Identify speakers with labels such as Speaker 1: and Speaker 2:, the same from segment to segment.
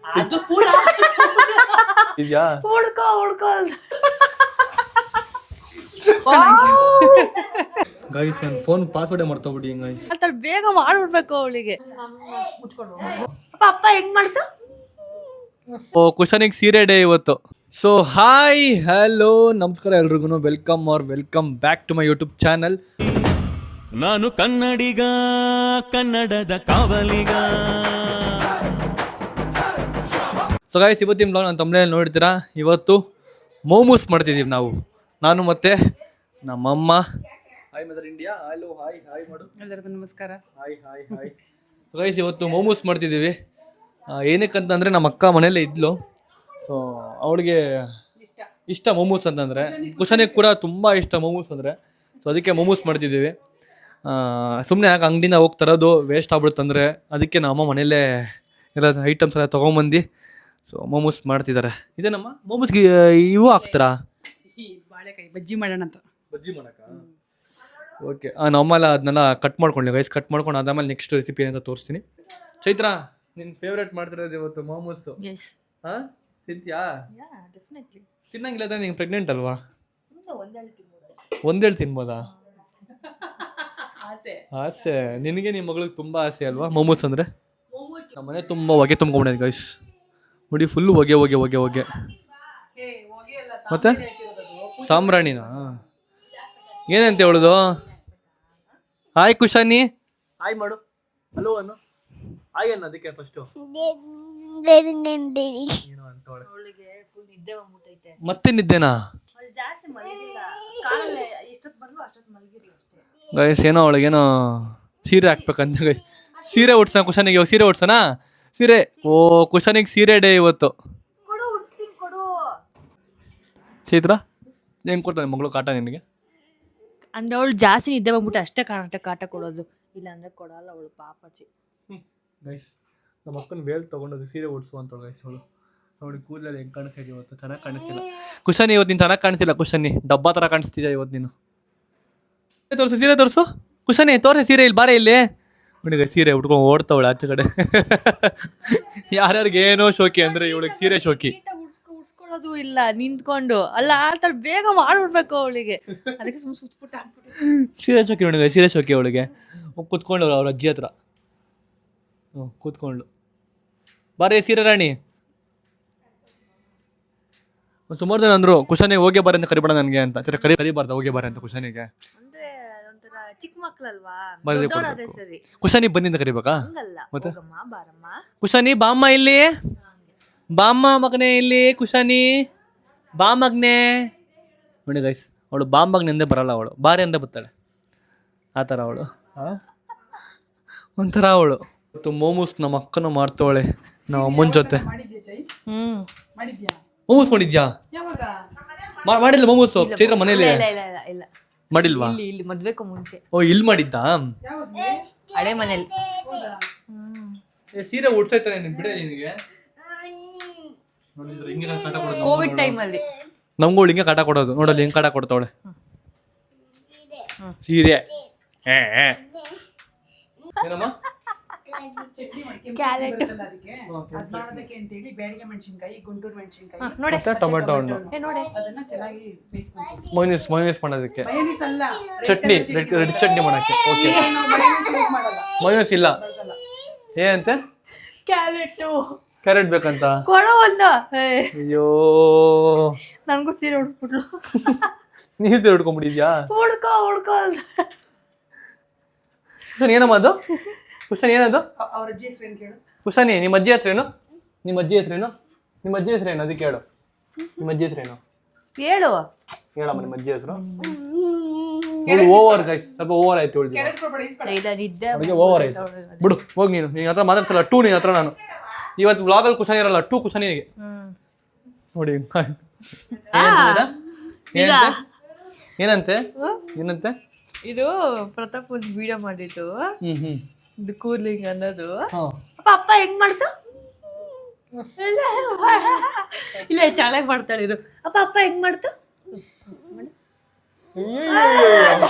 Speaker 1: ಅದು ಪೂರ
Speaker 2: ಇದ್ಯಾ
Speaker 1: ಹುಡ್ಕೋ
Speaker 2: ಗೈಸ್ ನನ್ನ ಫೋನ್ ಪಾಸ್ವರ್ಡೇ ಮರ್ತೋಗ್ಬಿಡಿ ಗೈಸ್.
Speaker 1: ಅಂತ ಬೇಗ ಮಾಡ್ಬಿಡ್ಬೇಕು ಅವಳಿಗೆ. ಅಪ್ಪ ಹೆಂಗ್ ಮಾಡ್ತು?
Speaker 2: ಓ ಕುಶನಿಗೆ ಸೀರೆ ಡೇ ಇವತ್ತು. ಸೊ ಹಾಯ್ ಹಲೋ ನಮಸ್ಕಾರ ಎಲ್ರಿಗೂ, welcome back to my YouTube channel.
Speaker 3: ನಾನು ಕನ್ನಡಿಗ, ಕನ್ನಡದ ಕಾವಲಿಗ.
Speaker 2: ಸೊ ಗೈಸ್ ಇವತ್ತಿನ ಬ್ಲಾಗ್ ನಾನು ತಮ್ಮನೇಲಿ ನೋಡ್ತೀರಾ. ಇವತ್ತು ಮೋಮೋಸ್ ಮಾಡ್ತಿದ್ದೀವಿ ನಾವು, ನಾನು ಮತ್ತೆ ನಮ್ಮಮ್ಮ. Hi mother India. Hello hi ಮಾಡು
Speaker 1: ಎಲ್ಲರಿಗೂ ನಮಸ್ಕಾರ.
Speaker 2: ಹಾಯ್. ಸೊ ಗೈಸ್ ಇವತ್ತು ಮೋಮೋಸ್ ಮಾಡ್ತಿದ್ದೀವಿ. ಏನಕ್ಕಂತಂದರೆ ನಮ್ಮ ಅಕ್ಕ ಮನೇಲೇ ಇದ್ಲು. ಸೊ ಅವಳಿಗೆ ಇಷ್ಟ ಮೋಮೋಸ್ ಅಂತಂದರೆ, ಕುಶನಿಗೆ ಕೂಡ ತುಂಬ ಇಷ್ಟ ಮೋಮೋಸ್ ಅಂದರೆ. ಸೊ ಅದಕ್ಕೆ ಮೋಮೋಸ್ ಮಾಡ್ತಿದ್ದೀವಿ. ಸುಮ್ಮನೆ ಯಾಕೆ ಅಂಗಡಿನ ಹೋಗಿ ತರೋದು ವೇಸ್ಟ್ ಆಗ್ಬಿಡುತ್ತಂದರೆ, ಅದಕ್ಕೆ ನಮ್ಮ ಮನೆಯಲ್ಲೇ ಎಲ್ಲ ಐಟಮ್ಸ್ ಎಲ್ಲ ತೊಗೊಂಬಂದು ಸೊ ಮೋಮೋಸ್ ಮಾಡ್ತಿದ್ದಾರೆ. ಇದೇನಮ್ಮ ಮೋಮೋಸ್ಗೆ ಇವು ಹಾಕ್ತಾರಾ?
Speaker 1: ಬಾಳೆಕಾಯಿ ಬಜ್ಜಿ ಮಾಡೋಣ ಅಂತ.
Speaker 2: ಬಜ್ಜಿ ಮಾಡೋಕ್ಕ? ಓಕೆ. ನಮ್ಮಲ್ಲ ಅದನ್ನೆಲ್ಲ ಕಟ್ ಮಾಡ್ಕೊಳ್ಳಿ ಗೈಸ್. ಕಟ್ ಮಾಡ್ಕೊಂಡು ಅದಾದ್ಮೇಲೆ ನೆಕ್ಸ್ಟ್ ರೆಸಿಪಿ ಅಂತ ತೋರಿಸ್ತೀನಿ. ಚೈತ್ರ, ನಿನ್ನ ಫೇವ್ರೇಟ್ ಮಾಡ್ತಿರೋದು ಇವತ್ತು ಮೋಮೋಸು. ಹಾಂ ತಿಂತೀಯಾ? ತಿನ್ನಂಗಿಲ್ಲ ತಾನೆ, ನೀನು ಪ್ರೆಗ್ನೆಂಟ್ ಅಲ್ವಾ? ಒಂದೇಳು ತಿನ್ಬೋದಾ? ಆಸೆ ನಿನಗೆ, ನಿಮ್ಮ ಮಗಳಿಗೆ ತುಂಬ ಆಸೆ ಅಲ್ವಾ ಮೋಮೋಸ್ ಅಂದರೆ? ನಮ್ಮ ಮನೆ ತುಂಬ ಹೊಗೆ ತುಂಬ್ಕೊಂಬಿಟ್ಟಿದೆ ಗೈಸ್. ನೋಡಿ ಫುಲ್ಲು ಹೊಗೆ. ಮತ್ತೆ ಸಾಂಬ್ರಾಣಿನಾ? ಏನಂತ ಹೇಳೋದು? ಹಾಯ್ ಕುಶಾನಿ, ಹಾಯ್ ಮಾಡು. ಹಲೋ ಅನ್ನು ಹಾಯ್ ಅನ್ನು. ಅದಕ್ಕೆ ಫಸ್ಟು ಏನು ಅಂತವಳೆ. ಮತ್ತೆ ನಿದ್ದೆನಾ ಗೈಸ್? ಏನೋ ಅವಳಿಗೇನೋ ಸೀರೆ ಹಾಕ್ಬೇಕಂತ ಗೈಸ್. ಸೀರೆ ಉಡ್ಸೋಣ ಕುಶನಿಗೆ. ಸೀರೆ ಉಡ್ಸೋಣ ಸೀರೆ. ಓ ಕುಶನಿಗೆ ಸೀರೆ ಡೇ ಇವತ್ತು. ಚೈತ್ರ ಹೆಂಗೆ ಕೊಡ್ತಾನೆ ಮಗಳು ಕಾಟ ನಿನಗೆ?
Speaker 1: ಅಂದ್ರೆ ಅವಳು ಜಾಸ್ತಿ ನಿದ್ದೆ ಬಂದ್ಬಿಟ್ಟು ಅಷ್ಟೇ ಕಾಟ ಕೊಡೋದು, ಇಲ್ಲ ಅಂದ್ರೆ ಕೊಡಲ್ಲ ಅವಳು ಪಾಪಚಿ.
Speaker 2: ಗೈಸ್ ನಮ್ಮ ಅಕ್ಕನ ವೇಲ್ ತೊಗೊಂಡೋದು ಸೀರೆ ಉಡ್ಸು ಅಂತವಳು ಗೈಸ್. ಅವಳು ನೋಡಿ ಕೂದಲೆಲ್ಲ ಹೆಂಗೆ ಕಾಣಿಸ್ತಾ ಇದೆ ಇವತ್ತು, ಚೆನ್ನಾಗಿ ಕಾಣಿಸ್ತಿಲ್ಲ. ಕುಶನಿ ಇವತ್ತು ನೀನು ಚೆನ್ನಾಗಿ ಕಾಣಿಸ್ತಿಲ್ಲ. ಕುಶನಿ ಡಬ್ಬಾ ಥರ ಕಾಣಿಸ್ತಿದ್ಯಾ ಇವತ್ತು ನೀನು. ತೋರಿಸು ಸೀರೆ ತೋರಿಸು ಕುಶನಿ, ತೋರಿಸಿ ಸೀರೆ. ಇಲ್ಲಿ ಬಾರೆ ಇಲ್ಲಿ. ನೋಡಿ ಸೀರೆ ಉಟ್ಕೊಂಡು ಓಡ್ತಾವಳೆ ಆಚೆ ಕಡೆ. ಯಾರ್ಯಾರಿಗೆ ಏನೋ ಶೋಕಿ ಅಂದರೆ ಇವಳಿಗೆ ಸೀರೆ ಶೋಕಿ.
Speaker 1: ಉಡ್ಸ್ಕೊಳ್ಳೋದು ಇಲ್ಲ, ನಿಂತ್ಕೊಂಡು ಅಲ್ಲ ಆಡ್ತಾಳೆ, ಬೇಗ ಮಾಡ್ಬಿಡ್ಬೇಕು ಅವಳಿಗೆ. ಅದಕ್ಕೆ ಸುತ್ಬಿಟ್ಟು
Speaker 2: ಸೀರೆ ಶೋಕಿ. ನೋಡಿ ಸೀರೆ ಶೋಕಿ ಅವಳಿಗೆ. ಕೂತ್ಕೊಂಡವ್ರು ಅವ್ರ ಅಜ್ಜಿ ಹತ್ರ. ಕೂತ್ಕೊಂಡು ಬಾರೇ ಸೀರೆ ರಾಣಿ. ಸುಮಾರು ಜನ ಅಂದರು ಕುಶನಿಗೆ ಹೋಗೇ ಬಾರೆ ಅಂತ ಕರಿಬೇಡ ನನಗೆ ಅಂತ. ಕರಿಬಾರ್ದ ಹೋಗೇ ಬಾರೆ ಅಂತ ಕುಶನಿಗೆ.
Speaker 1: ಚಿಕ್ಕ ಮಕ್ಕಳಲ್ವಾ, ಸರಿ.
Speaker 2: ಕುಶನಿ ಬಂದಿಂದ ಕರಿಬೇಕಾ? ಮತ್ತೆ ಕುಶನಿ ಬಾಮ್ಮ ಇಲ್ಲಿ, ಬಾಮ್ಮ ಮಗನೆ ಇಲ್ಲಿ. ಕುಶನಿ ಬಾ ಮಗನೆ. ನೋಡಿ ಗೈಸ್ ಅವಳು ಬಾ ಮಗನಿಂದ ಬರಲ್ಲ, ಅವಳು ಬಾರಿ ಅಂದ ಬರ್ತಾಳೆ. ಆ ಥರ ಅವಳು ಒಂಥರ ಅವಳು. ಇವತ್ತು ಮೋಮೋಸ್ ನಮ್ಮ ಅಕ್ಕನ ಮಾಡ್ತಾವಳೆ ನಾವು ಅಮ್ಮನ ಜೊತೆ. ಮೋಮೋಸ್ ಮಾಡಿದ್ಯಾ? ಮಾಡಿಲ್ಲ ಮೋಮೋಸ್ ಚೈತ್ರ ಮನೇಲಿ ಮಾಡಿಲ್ವಾ?
Speaker 1: ಇಲ್ಲಿ ಮದ್ವೆಗೂ ಮುಂಚೆ.
Speaker 2: ಓ ಇಲ್ಲಿ ಮಾಡಿದ್ದ
Speaker 1: ಹಳೆ ಮನೇಲಿ.
Speaker 2: ಸೀರೆ ಉಡ್ಸೈತಾನೆ ನಿನ್ ಬಿಡ ನಿನಗೆ.
Speaker 1: ಕೋವಿಡ್ ಟೈಮ್ ಅಲ್ಲಿ
Speaker 2: ನಮ್ಗೂ ಹಿಂಗೆ ಕಾಟ ಕೊಡೋದು. ನೋಡಲ್ಲಿ ಹೆಂಗ್ ಕಾಟ ಕೊಡ್ತಾವಳೆ ಸೀರೆ. ಏನಮ್ಮ?
Speaker 1: ಕ್ಯಾರೆಟ್,
Speaker 2: ಟೊಮೆಟೊ ಹಣ್ಣು, ಮೈನಸ್ ಮಾಡೋದಕ್ಕೆ, ಚಟ್ನಿ ರೆಡ್ ಚಟ್ನಿ ಮಾಡಕ್ಕೆ. ಓಕೆ ಮೈನಸ್ ಇಲ್ಲ ಏನಂತೆ? ಕ್ಯಾರೆಟ್ ಬೇಕಂತ
Speaker 1: ಕೊಡೋ ಒಂದು.
Speaker 2: ಅಯ್ಯೋ
Speaker 1: ನನ್ಗೂ ಸೀರೆ ಉಡ್ಬಿಟ್ಲು.
Speaker 2: ನೀವು ಸೀರೆ ಉಡ್ಕೊಂಡ್ಬಿಟ್ಟಿದ್ಯಾ?
Speaker 1: ಹುಡ್ಕೋ
Speaker 2: ಕುಶನ್ ಏನಮ್ಮ ಅದು? ಕುಶನ್ ಏನದು? ಕುಶನಿ ನಿಮ್ಮ ಅಜ್ಜಿ ಹೆಸ್ರೇನು? ನಿಮ್ಮ ಅಜ್ಜಿ ಹೆಸ್ರೇನು ಅದಕ್ಕೆ ಹೇಳು. ನಿಮ್ಮ ಅಜ್ಜಿ ಹೆಸ್ರೇನು ಹೇಳಮ್ಮ. ನಿಮ್ಮ ಅಜ್ಜಿ ಹೆಸರು ಓವರ್ ಗೈಸ್, ಸ್ವಲ್ಪ ಓವರ್ ಆಯ್ತು. ಓವರ್ ಆಯ್ತು ಬಿಡು, ಹೋಗಿ ನೀನು. ನಿನ್ನ ಹತ್ರ ಮಾತಾಡ್ಸಲ್ಲ ಟೂ. ನಿನ್ನ ಹತ್ರ ನಾನು ಇವತ್ತು ವ್ಲಾಗಲ್ಲಿ ಕುಶನಿ ಇರಲ್ಲ, ಟೂ ಕುಶನಿಗೆ. ನೋಡಿ ಏನಂತೆ
Speaker 1: ಇದು ಪ್ರತಾಪ್ ಒಂದು ವಿಡಿಯೋ ಮಾಡಿದ್ದು. ಇದು ಕೂರ್ಲಿಂಗ್ ಅನ್ನೋದು. ಅಪ್ಪ ಹೆಂಗ್ ಮಾಡ್ತು? ಇಲ್ಲ ಚೆನ್ನಾಗಿ ಮಾಡ್ತಾಳೆ ಇದು. ಅಪ್ಪ ಹೆಂಗ್ ಮಾಡ್ತು?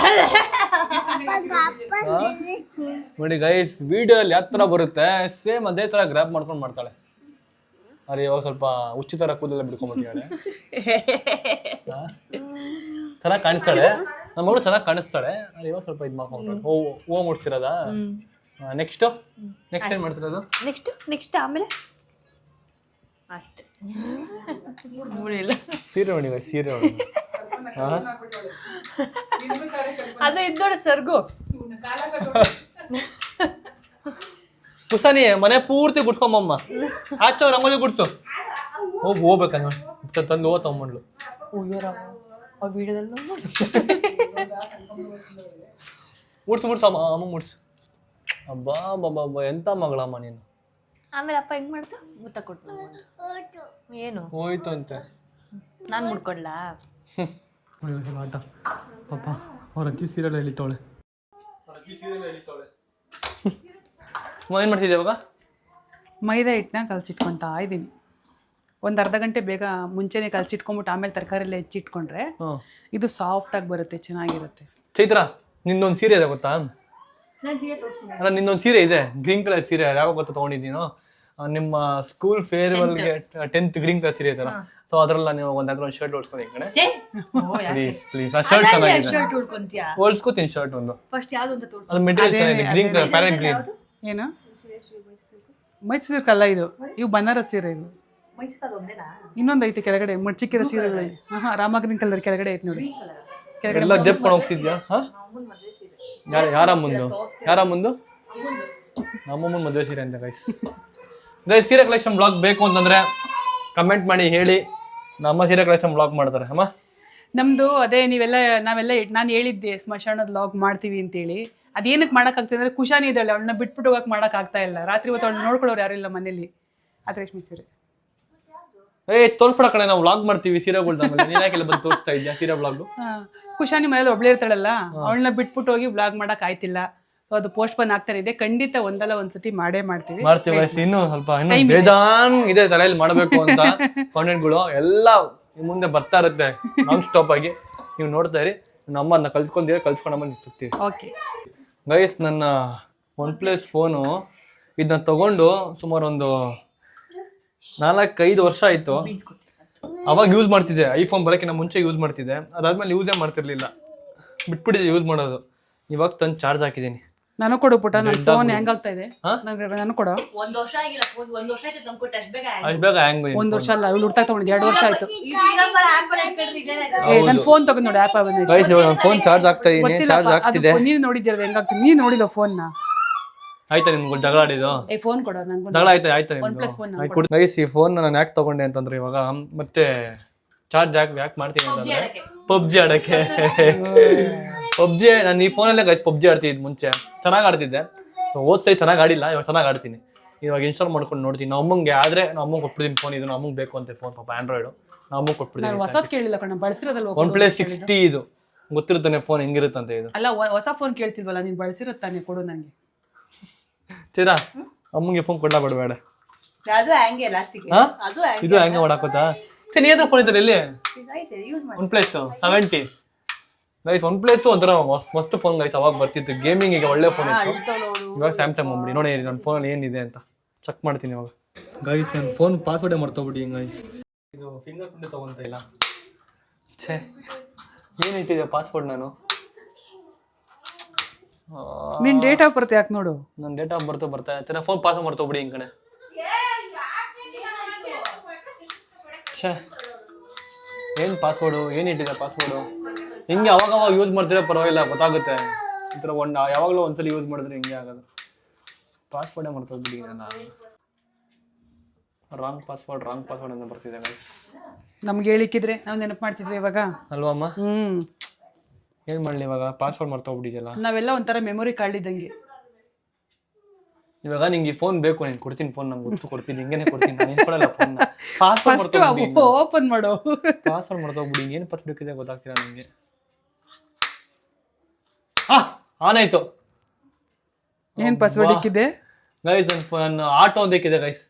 Speaker 2: ನೋಡಿ ಗೈಸ್ ವಿಡಿಯೋ ಅಲ್ಲಿ ಯಾವ ತರ ಬರುತ್ತೆ ಸೇಮ್ ಅದೇ ತರ ಗ್ರಾಬ್ ಮಾಡ್ಕೊಂಡು ಮಾಡ್ತಾಳೆ. ಅರೆ ಇವಾಗ ಸ್ವಲ್ಪ ಹುಚ್ಚು ಥರ ಕೂದಲೆಲ್ಲ ಬಿಡ್ಕೊಂಡ್ಬಿಟ್ಟಿದ್ದಾಳೆ. ಚೆನ್ನಾಗಿ ಕಾಣಿಸ್ತಾಳೆ ನಮ್ಮ ಮಗಳು, ಚೆನ್ನಾಗಿ ಕಾಣಿಸ್ತಾಳೆ. ಅರೆ ಇವಾಗ ಸ್ವಲ್ಪ ಇದು ಮಾಡ್ಕೊಂಡು ಹೂವು ಮುಡ್ಸಿರೋದಾ. ನೆಕ್ಸ್ಟ್ ಏನು ಮಾಡ್ತಿರೋದು?
Speaker 1: ನೆಕ್ಸ್ಟ್ ಆಮೇಲೆ ಅಷ್ಟೇ.
Speaker 2: ಸೀರೆ ನೋಡಿ ಸೀರೆ ನೋಡಿ.
Speaker 1: ಅದು ಇದ್ದೋಡ ಸರ್ಗು
Speaker 2: ಕುಸಾನಿ ಮನೆ ಪೂರ್ತಿ ಗುಡ್ಸ್ಕೊಂಬಮ್ಮ. ಆಚೆ ರಂಗೋಲಿ ಗುಡ್ಸು. ಹೋಗ್ಬೇಕಂಗ ತಂದು ತಗೊಂಡ್ಲು. ಮುಡ್ಸು ಅಮ್ಮ ಮುಡ್ಸು. ಅಬ್ಬಾ ಬಾಬಾ ಎಂತ ಮಗಳಮ್ಮ ನೀನು.
Speaker 1: ಆಮೇಲೆ ಅಪ್ಪ ಹೆಂಗ್ ಮಾಡ್ತು? ಮುತ್ತ ಕೊಡ್ತು. ಏನು
Speaker 2: ಹೋಯ್ತು ಅಂತೆ.
Speaker 1: ನಾನು ಮುಡ್ಕೊಡ್ಲಾ?
Speaker 2: ಆಟ ಪಾಪ ಅವ್ರ ಅಜ್ಜಿ ಸೀರಿಯಲ್ ಎಳಿತಾವಳೆ. ಏನು ಮಾಡ್ತಿದ್ದೆ ಇವಾಗ?
Speaker 4: ಮೈದಾ ಹಿಟ್ಟನ್ನ ಕಲಸಿಟ್ಕೊತಾ ಇದ್ದೀನಿ. ಒಂದು ಅರ್ಧ ಗಂಟೆ ಬೇಗ ಮುಂಚೆನೇ ಕಲಸಿಟ್ಕೊಂಬಿಟ್ಟು ಆಮೇಲೆ ತರಕಾರಿ ಎಲ್ಲ ಹೆಚ್ಚಿಟ್ಕೊಂಡ್ರೆ ಇದು ಸಾಫ್ಟಾಗಿ ಬರುತ್ತೆ, ಚೆನ್ನಾಗಿರುತ್ತೆ.
Speaker 2: ಚೈತ್ರ ನಿನ್ನೊಂದು ಸೀರೆ ಇದೆ ಗೊತ್ತಾ? ಅಲ್ಲ ನಿನ್ನೊಂದು ಸೀರೆ ಇದೆ, ಗ್ರೀನ್ ಕಲರ್ ಸೀರೆ. ಯಾವಾಗ ಗೊತ್ತಾ ತೊಗೊಂಡಿದ್ದೀನೋ? ನಿಮ್ಮ ಸ್ಕೂಲ್ ಫೇರ್ವೆಲ್ಗೆ 10th ಗ್ರೀನ್ ಕಲರ್ ಸೀರೆ ಐತಲ್ಲ, ಸೊ ಅದ್ರಲ್ಲ ನೀವು ಒಂದು ಶರ್ಟ್ ಹೊಡ್ಸ್ಕೊಂಡು ಕಣೆ. ಪ್ಲೀಸ್ ಆ ಶರ್ಟ್ ಚೆನ್ನಾಗಿದೆ, ಹೊಲ್ಸ್ಕೊತೀನಿ ಶರ್ಟ್ ಒಂದು. ಅದು ಮೆಟೀರಿಯಲ್ ಚೆನ್ನಾಗಿದೆ, ಗ್ರೀನ್ ಕಲರ್, ಪ್ಯಾರೆಟ್ ಗ್ರೀನ್.
Speaker 4: ಏನು ಮೈಸೂರು ಕಲ್ಲ ಇದು, ಇವು ಬನಾರಸ್ ಸೀರೆ. ಇದು ಇನ್ನೊಂದು ಐತೆ ಕೆಳಗಡೆ ಮಡ್ಚಿಕ್ಕಿರೋ ಸೀರೆಗಳು. ರಾಮ ಗ್ರೀನ್ ಕಲರ್ ಕೆಳಗಡೆ ಐತೆ ನೋಡಿ.
Speaker 2: ಎಲ್ಲ ಜಪ್ಕೊಂಡು ಹೋಗ್ತಿದ್ಯಾ? ಯಾರ ಮುಂದು? ನಮ್ಮಮ್ಮನ ಮದುವೆ ಸೀರೆ ಅಂತ ಗೈಸ್. ಸೀರೆ ಕಲೆಕ್ಷನ್ ಬ್ಲಾಗ್ ಬೇಕು ಅಂತಂದ್ರೆ ಕಮೆಂಟ್ ಮಾಡಿ ಹೇಳಿ, ನಮ್ಮ ಸೀರೆ ಕಲೆಕ್ಷನ್ ಬ್ಲಾಗ್ ಮಾಡ್ತಾರೆ ಅಮ್ಮ.
Speaker 4: ನಮ್ದು ಅದೇ ನಾವೆಲ್ಲ ನಾನು ಹೇಳಿದ್ದೆ ಸ್ಮಶಾನದ ಬ್ಲಾಗ್ ಮಾಡ್ತೀವಿ ಅಂತೇಳಿ. ಅದೇನಕ್ಕೆ ಮಾಡೋಕ್ಕಾಗ್ತದೆ ಅಂದರೆ ಕುಶಾನಿ ಇದ್ದಾಳೆ, ಅವಳನ್ನ ಬಿಟ್ಬಿಟ್ಟು ಹೋಗಕ್ಕೆ ಮಾಡೋಕ್ಕಾಗ್ತಾ ಇಲ್ಲ. ರಾತ್ರಿ ಹೊತ್ತು ಅವಳು ನೋಡ್ಕೊಳ್ಳೋರು ಯಾರಿಲ್ಲ ಮನೇಲಿ. ಅದು ರೇಷ್ಮೆ ಸೀರೆ.
Speaker 2: ತೋರ್ಸ್ಬಿಡ ಕಡೆ ನಾವು ವ್ಲಾಗ್ ಮಾಡ್ತೀವಿ ಸೀರೆಗಳ್ದ. ನೀನಾಕೆಲ್ಲ ಬಂದು ತೋರಿಸ್ತಾ ಇದ್ಯಾ ಸೀರೆ ವ್ಲಾಗ್?
Speaker 4: ಕುಶಾನಿ ಮನೇಲಿ ಒಬ್ಳೇ ಇರ್ತಾಳಲ್ಲ, ಅವಳನ್ನ ಬಿಟ್ಬಿಟ್ಟು ಹೋಗಿ ವ್ಲಾಗ್ ಮಾಡಕ್ ಆಯ್ತಿಲ್ಲ. ಅದು ಪೋಸ್ಟ್ ಪೋನ್ ಆಗ್ತಾ ಇದೆ. ಖಂಡಿತ ಒಂದ್ಸತಿ ಮಾಡ್ತೀವಿ.
Speaker 2: ಇನ್ನು ಸ್ವಲ್ಪ ಬೇಜಾನ್ ಇದೆ ತಲೆಯಲ್ಲಿ ಮಾಡಬೇಕು ಅಂತ ಕಾಂಟೆಂಟ್ಗಳು ಎಲ್ಲ ಮುಂದೆ ಬರ್ತಾ ಇರುತ್ತೆ ನಾನ್ ಸ್ಟಾಪ್ ಆಗಿ. ನೀವು ನೋಡ್ತಾ ಇರಿ, ನಮ್ಮನ್ನ ಕಲ್ಸ್ಕೊಂಡಮ್ಮ ನಿಂತಿರ್ತೀವಿ.
Speaker 4: ಓಕೆ
Speaker 2: ಗೈಸ್, ನನ್ನ OnePlus ಫೋನು ಇದನ್ನ ತಗೊಂಡು ಸುಮಾರು ಒಂದು 4-5 ವರ್ಷ ಆಯ್ತು. ಅವಾಗ ಯೂಸ್ ಮಾಡ್ತಿದ್ದೆ, ಐಫೋನ್ ಬರೋಕ್ಕಿಂತ ಮುಂಚೆ ಯೂಸ್ ಮಾಡ್ತಿದ್ದೆ. ಅದಾದ್ಮೇಲೆ ಯೂಸೇ ಮಾಡ್ತಿರ್ಲಿಲ್ಲ, ಬಿಟ್ಬಿಟ್ಟಿದ್ದೆ ಯೂಸ್ ಮಾಡೋದು. ಇವಾಗ ತಂದು ಚಾರ್ಜ್ ಹಾಕಿದ್ದೀನಿ.
Speaker 4: ನಾನು ಕೊಡು ಪುಟ, ನನ್ನ ಫೋನ್ ಹೆಂಗ್ ಆಗ್ತಾ ಇದೆ. ನಾನು ಕೊಡು.
Speaker 1: ಒಂದ್ ವರ್ಷ ಆಗಿಲ್ಲ, ಒಂದ್ ವರ್ಷ ಆಯ್ತು ತಂದು ಕೊಟ್ಟು ಅಷ್ಟು ಬೇಗ
Speaker 2: ಹ್ಯಾಂಗ್?
Speaker 4: ಒಂದ್ ವರ್ಷ ಅಲ್ಲ, ಇವಳು ಹುಡ್ತಾ ತಗೊಂಡಿದ್ದು 2 ವರ್ಷ ಆಯ್ತು. ನನ್ನ ಫೋನ್ ತಗೊಂಡ್ ನೋಡಿ, ಆಪ್
Speaker 2: ಫೋನ್ ಚಾರ್ಜ್ ಆಗ್ತಾ ಇದೀನಿ, ಚಾರ್ಜ್ ಆಗ್ತಿದೆ.
Speaker 4: ನೀನು ನೋಡಿದ್ಯಲ್ಲ ಹೆಂಗಾಗ್ತಿದೆ? ನೀನು ನೋಡಿಲ್ಲ ಫೋನ್ ನ?
Speaker 2: ಆಯ್ತಾ ನಿಮ್ಗೆ ಜಗಳ ಆಡಿದ್ದು?
Speaker 4: ಫೋನ್ ಕೊಡೋ ನಂಗೆ.
Speaker 2: ಜಗಳ ಆಯ್ತಾ ನಿಮ್ಗೆ? ಗೈಸ್, ಈ ಫೋನ್ ನಾನು ಯಾಕೆ ತಗೊಂಡೆ ಅಂತಂದ್ರೆ, ಇವಾಗ ಮತ್ತೆ ಚಾರ್ಜ್ ಯಾಕೆ ಮಾಡ್ತೀನಿ ಅಂತಂದ್ರೆ ಪಬ್ಜಿ ಆಡಕ್ಕೆ. ನಾನು ಈ ಫೋನಲ್ಲೇ ಗೈಸ್ ಪಬ್ಜಿ ಆಡ್ತಿದ್ದೆ ಮುಂಚೆ, ಚೆನ್ನಾಗಿ ಆಡ್ತಿದ್ದೆ. ಸೊ ಓದ್ಸೈ ಚೆನ್ನಾಗಿ ಆಡಿಲ್ಲ, ಇವಾಗ ಚೆನ್ನಾಗಿ ಆಡ್ತೀನಿ. ಇವಾಗ ಇನ್ಸ್ಟಾಲ್ ಮಾಡ್ಕೊಂಡು ನೋಡ್ತೀನಿ. ನಮ್ಮ ಅಮ್ಮಂಗೆ ಆದ್ರೆ ನಮ್ಮ ಅಮ್ಮಂಗೆ ಕೊಟ್ಬಿಡ್ತೀನಿ ಫೋನ್. ಇದು ನಮ್ಮ ಅಮ್ಮಂಗೆ ಬೇಕು ಅಂತ ಫೋನ್, ಪಾಪ ಆಂಡ್ರಾಯ್ಡ್. ನಮ್ಮ ಅಮ್ಮಂಗೆ ಕೊಟ್ಬಿಡ್ತೀನಿ.
Speaker 4: ಹೊಸದ್ ಕೇಳಿಲ್ಲ ಕಣ, ಬಳಸಿರೋದಲ್ವ?
Speaker 2: OnePlus 60 ಇದು ಗೊತ್ತಿರುತ್ತಾನೆ ಫೋನ್ ಹೆಂಗಿರುತ್ತಂತ. ಇದು
Speaker 4: ಅಲ್ಲ, ಹೊಸ ಫೋನ್ ಕೇಳ್ತಿದ್ವಲ್ಲ, ನೀನ್ ಬಳಸಿರುತ್ತಾನೆ, ಕೊಡು ನನಗೆ.
Speaker 2: ಚೀರಾ ಅಮ್ಮಂಗೆ ಫೋನ್ ಕೊಡ್ಲಾ ಬೇಡ? ಇದು ಹ್ಯಾಂಗ ಮಾಡಾಕೋತಾ? ನೀ ಹತ್ರ ಫೋನ್ ಇದ್ದಾರೆ ಎಲ್ಲಿ? OnePlus 70 guys. OnePlus ಒಂಥರ ಮಸ್ತ್ ಫೋನ್ ಗೈಸ್. ಅವಾಗ ಬರ್ತಿತ್ತು ಗೇಮಿಂಗಿಗೆ ಒಳ್ಳೆ ಫೋನ್ ಇತ್ತು. ಇವಾಗ ಸ್ಯಾಮ್ಸಂಗ್ ಬಂದ್ಬಿಡಿ. ನೋಡಿ ನನ್ನ ಫೋನಲ್ಲಿ ಏನಿದೆ ಅಂತ ಚೆಕ್ ಮಾಡ್ತೀನಿ ಇವಾಗ. ಗೈಸ್, ನನ್ನ ಫೋನ್ ಪಾಸ್ವರ್ಡೇ ಮರ್ತೋಗ್ಬಿಡಿ ಗೈಸ್. ಇದು ಫಿಂಗರ್ ಪ್ರಿಂಟ್ ತಗೊಂತ ಇಲ್ಲ. ಛೇ, ಏನು ಇಟ್ಟಿದೆ ಪಾಸ್ವರ್ಡ್? ನಾನು
Speaker 4: ನಿನ್ ಡೇಟ್ ಆಫ್ ಬರ್ತ್ ಯಾಕೆ ನೋಡು.
Speaker 2: ನನ್ನ ಡೇಟ್ ಆಫ್ ಬರ್ತಾ ಇರ್ತೀನಿ. ಫೋನ್ ಪಾಸ್ವರ್ಡ್ ಮರ್ತೋಗ್ಬಿಡಿ ಹಿಂಗ್ ಕಣೆ. ಛೇ, ಏನು ಪಾಸ್ವರ್ಡು? ಏನು ಇಟ್ಟಿದೆ ಪಾಸ್ವರ್ಡು? ಹಿಂಗೆ ಅವಾಗ ಯೂಸ್ ಮಾಡ್ತಿದ್ರೆ ಪರವಾಗಿಲ್ಲ, ಗೊತ್ತಾಗುತ್ತೆ. ಈ ಥರ ಯಾವಾಗಲೂ ಒಂದ್ಸಲ ಯೂಸ್ ಮಾಡಿದ್ರೆ ಹಿಂಗೆ ಆಗೋದು. ಪಾಸ್ವರ್ಡೇ ಮರ್ತೋಗ್ಬಿಡಿ. ನಾನು ರಾಂಗ್ ಪಾಸ್ವರ್ಡ್ ಅಂತ ಬರ್ತಿದೆ.
Speaker 4: ನಮ್ಗೆ ಹೇಳಿಕ್ಕಿದ್ರೆ ನಾವು ನೆನಪು ಮಾಡ್ತಿದ್ವಿ ಇವಾಗ,
Speaker 2: ಅಲ್ವಾ ಅಮ್ಮ? ಏನು ಮಾಡಲಿ ಇವಾಗ? ಪಾಸ್ವರ್ಡ್ ಮರ್ತೋಗ್ಬಿಟ್ಟಿದೆಯಲ್ಲ.
Speaker 4: ನಾವೆಲ್ಲ ಒಂಥರ ಮೆಮೊರಿ ಕಾರ್ಡ್ ಇದ್ದಂಗೆ.
Speaker 2: ಇವಾಗ ನಿಂಗೆ ಈ ಫೋನ್ ಬೇಕು, ನೀನು ಕೊಡ್ತೀನಿ ಫೋನ್, ನಮ್ಗೆ ಗೊತ್ತು ಕೊಡ್ತೀನಿ, ಹಿಂಗೇನೆ ಕೊಡ್ತೀನಿ. ನಾನು ಕೊಡಲ್ಲ ಫೋನ್.
Speaker 4: ಓಪನ್ ಮಾಡು.
Speaker 2: ಪಾಸ್ವರ್ಡ್ ಮರ್ತೋಗ್ಬಿಡಿ. ಏನು ಪಾಸ್ ಬೇಕಿದೆ ಗೊತ್ತಾಗ್ತಿಲ್ಲ ನನಗೆ. ಆನ್ ಆಯ್ತು.
Speaker 4: ಏನ್ ಪಾಸ್ವರ್ಡ್ ಇಕ್ಕಿದೆ
Speaker 2: ಗೈಸ್? ನನ್ನ ಫೋನ್ ಆಟೋ ಒಂದು ಇಕ್ಕಿದೆ ಗೈಸ್.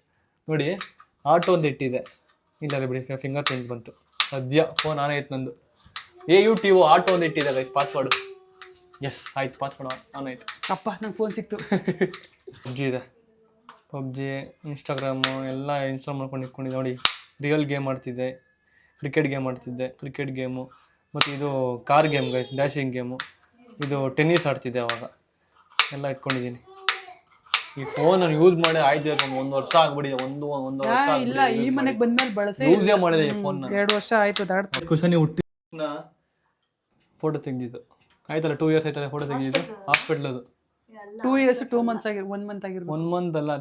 Speaker 2: ನೋಡಿ, ಆಟೋ ಒಂದು ಇಟ್ಟಿದೆ. ಇಲ್ಲ ಬಿಡಿ, ಫಿಂಗರ್ ಪ್ರಿಂಟ್ ಬಂತು ಸದ್ಯ. ಫೋನ್ ಆನ್ ಆಯ್ತು ನಂದು. AUTO ಆಟೋ ಒಂದು ಇಟ್ಟಿದೆ ಗೈಸ್ ಪಾಸ್ವರ್ಡ್. ಎಸ್ ಆಯ್ತು, ಪಾಸ್ವರ್ಡ್ ಆನ್ ಆಯ್ತು.
Speaker 4: ಅಪ್ಪ, ನಂಗೆ ಫೋನ್ ಸಿಕ್ತು.
Speaker 2: ಪಬ್ಜಿ ಇದೆ, ಪಬ್ಜಿ, ಇನ್ಸ್ಟಾಗ್ರಾಮು ಎಲ್ಲ ಇನ್ಸ್ಟಾಲ್ ಮಾಡ್ಕೊಂಡು ಇಟ್ಕೊಂಡಿದ್ದೆ ನೋಡಿ. ರಿಯಲ್ ಗೇಮ್ ಆಡ್ತಿದ್ದೆ, ಕ್ರಿಕೆಟ್ ಗೇಮ್ ಆಡ್ತಿದ್ದೆ, ಕ್ರಿಕೆಟ್ ಗೇಮು, ಮತ್ತು ಇದು car game guys, dashing game, ಇದು ಟೆನ್ನಿಸ್ ಆಡ್ತಿದ್ದೆ ಅವಾಗ, ಎಲ್ಲ ಇಟ್ಕೊಂಡಿದ್ದೀನಿ. ಈ ಫೋನ್ ನಾನು ಯೂಸ್ ಮಾಡಿ ಆಯ್ತು ಒಂದು ವರ್ಷ ಆಗ್ಬಿಟ್ಟಿದೆ. ಒಂದು ವರ್ಷ
Speaker 4: ಇಲ್ಲ, ಈ ಮನೆಗೆ ಬಂದ್ಮೇಲೆ ಬಳಸಿ
Speaker 2: ಯೂಸೇ ಮಾಡಿದೆ ಈ ಫೋನ್ನ.
Speaker 4: 2 ವರ್ಷ ಆಯ್ತು.
Speaker 2: ಕುಶನಿ ಹುಟ್ಟಿನ ಫೋಟೋ ತೆಗೆದಿದ್ದು ಆಯ್ತಲ್ಲ, 2 years ಆಯ್ತಲ್ಲ ಫೋಟೋ ತೆಗೆದಿದ್ದು. ಹಾಸ್ಪಿಟ್ಲ್ ಅದು
Speaker 4: 2 years 2 months 1 month ಆಗಿರ್ಬೋದು.
Speaker 2: 1 month ಅಲ್ಲ,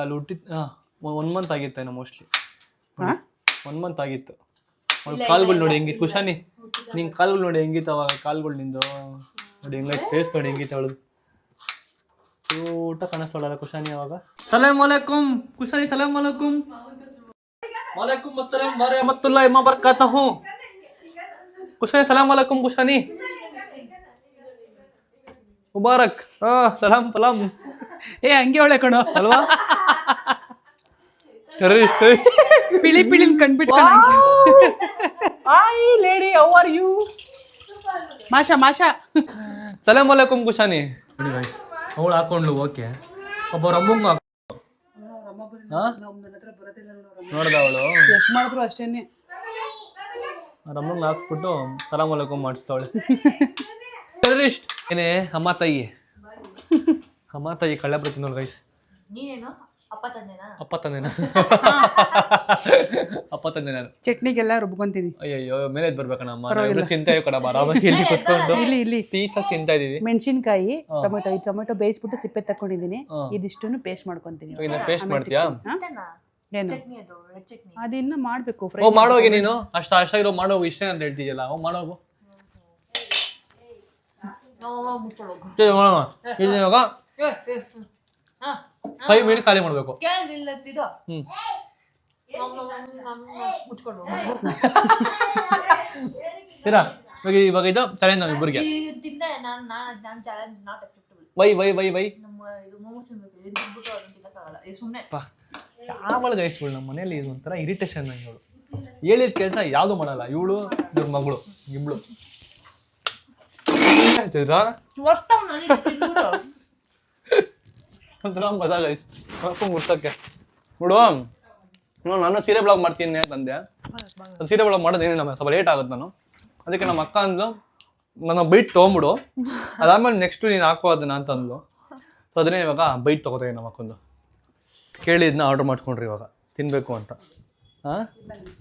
Speaker 2: ಅಲ್ಲಿ ಹುಟ್ಟಿದ 1 month ಆಗಿತ್ತೇನೋ ಮೋಸ್ಟ್ಲಿ. 1 month ಆಗಿತ್ತು. ಅವ್ನ ಕಾಲ್ಗಳು ನೋಡಿ ಹೆಂಗಿತ್ತು ಕುಶಾನಿ, ನಿಂಗೆ ಕಾಲ್ಗಳು ನೋಡಿ ಹೆಂಗಿತ್ತು ಅವಾಗ, ಕಾಲ್ಗಳು ನಿಂದು ನೋಡಿ ಹೆಂಗೈತೆ, ಫೇಸ್ ನೋಡಿ ಹೆಂಗಿತ್ತು ಅವಳು, ಊಟ ಕಾಣಿಸ್ತೋಳಲ್ಲ ಕುಶಾನಿ ಅವಾಗ. ಸಲಾಮ್ ಅಲೈಕುಮ್ ಕುಶಾನಿ, ಸಲಾಮ್ ಅಲೈಕುಮ್. ವಾಲೇಕುಮ್ ಅಸ್ಸಲಾಂ ವ ರಹಮತುಲ್ಲಾಹಿ ವ ಬರಕಾತಹು. ಕುಶಾನಿ ಸಲಾಮ್ ಅಲೈಕುಮ್. ಕುಶಾನಿ ಮುಬಾರಕ್. ಸಲಾಮ್ ಸಲಾಮ್.
Speaker 4: ಹಂಗೆ ಒಳ್ಳೆ ಕಣೋ
Speaker 2: ಅಲ್ವಾ?
Speaker 4: ಪಿಳಿ ಪಿಳಿನ ಕಂಡ್ಬಿಟ್ಟು
Speaker 2: hi lady, how are you?
Speaker 4: ಮಾಷಾ
Speaker 2: ಸಲಾಮ್ ಅಲೈಕುಮ್ ಕುಶಾನಿ. ನೋಡಿ ಗೈಸ್, ಅವಳು ಹಾಕೊಂಡ್ಲು ಓಕೆ, ಒಬ್ಬ ರಮ್ಮಂಗ ನೋಡ್ದ ಅವಳು
Speaker 4: ಎಷ್ಟು ಮಾಡಿದ್ರು ಅಷ್ಟೇನೆ,
Speaker 2: ರಮ್ಮಂಗ ಹಾಕ್ಸ್ಬಿಟ್ಟು ಸಲಾಮ್ ಅಲೈಕುಮ್ ಮಾಡಿಸ್ತಾವಳೆ. ಟೆರರಿಸ್ಟ್ ಏನೇ ಅಮ್ಮ ತಾಯಿ ಕಳ್ಳ ಬರ್ತೀನಿ ನೋಡಿ ಗೈಸ್.
Speaker 1: ನೀನೇನು ಅಪ್ಪ ತಂದೆನಾ?
Speaker 2: ಅಪ್ಪ ತಂದೆ ನಾನು
Speaker 4: ಚಟ್ನಿಗೆಲ್ಲ ರುಬ್ಕೊಂತೀನಿ.
Speaker 2: ಅಯ್ಯೋ ಮೇಲೆ ಬರ್ಬೇಕಣ್ಣ, ತಿಂತಾ ಕಣಮ್ಮ ಆರಾಮಾಗಿ ಇಲ್ಲಿ ಕುತ್ಕೊಂಡು
Speaker 4: ಇಲ್ಲಿ
Speaker 2: ಪೀಸಾಗಿ ತಿಂತಾ ಇದೀವಿ.
Speaker 4: ಮೆಣಸಿನ್ಕಾಯಿ, ಟೊಮೆಟೊ ಬೇಯಿಸ್ಬಿಟ್ಟು ಸಿಪ್ಪೆ ತಕೊಂಡಿದೀನಿ. ಇದಿಷ್ಟನ್ನು ಪೇಸ್ಟ್ ಮಾಡ್ಕೊಂತೀನಿ.
Speaker 2: ಪೇಸ್ಟ್ ಮಾಡ್ತೀಯಾ?
Speaker 4: ಏನು ಅದಿನ್ನ ಮಾಡ್ಬೇಕು.
Speaker 2: ಓ ಮಾಡೋಗಿ ನೀನು ಅಷ್ಟಾಗಿರೋ ಮಾಡೋಗು, ಇಷ್ಟ ಅಂತ ಹೇಳ್ತಿದ್ಯಲ್ಲ, ಅವ್ ಮಾಡೋಗು. ಇವಾಗ 5 minutes ಖಾಲಿ ಮಾಡ್ಬೇಕು. ಇವಾಗ ಇದು ಚಾಲೆಂಜ್ ನಾವು ಇಬ್ಬರಿಗೆ. ವೈ ಯಾವಳ ಗೈಸ್ಗಳು ನಮ್ಮ ಮನೇಲಿ ಇದು ಒಂಥರ ಇರಿಟೇಷನ್. ಇವಳು ಹೇಳಿದ ಕೆಲಸ ಯಾವುದು ಮಾಡಲ್ಲ. ಇವಳು ಇವ್ರ ಮಗಳು ಇಬ್ಳು ಒಂಥರ ಮಜಾ ಗೈಸ್ ಗುಡ್ಸಕ್ಕೆ. ನೋಡು ನಾನು ಸೀರೆ ಬ್ಲಾಗ್ ಮಾಡ್ತೀನಿ ಅಂತಂದೆ. ಸೀರೆ ಬ್ಲಾಗ್ ಮಾಡೋದೇನು ನಮ್ಮ ಸ್ವಲ್ಪ ಲೇಟ್ ಆಗುತ್ತೆ. ನಾನು ಅದಕ್ಕೆ ನಮ್ಮ ಅಕ್ಕ ಅಂದ್ಲು ನನ್ನ ಬೈಟ್ ತೊಗೊಂಬಿಡು, ಅದಾದ್ಮೇಲೆ ನೆಕ್ಸ್ಟ್ ನೀನು ಹಾಕೋ ಅದನ್ನ ಅಂತಂದ್ಲು. ಸೊ ಅದನ್ನೇ ಇವಾಗ ಬೈಟ್ ತೊಗೋತೀವಿ ನಮ್ಮ ಅಕ್ಕೊಂದು. ಕೇಳಿ ಇದನ್ನ ಆರ್ಡ್ರ್ ಮಾಡ್ಕೊಂಡ್ರಿ ಇವಾಗ ತಿನ್ನಬೇಕು ಅಂತ.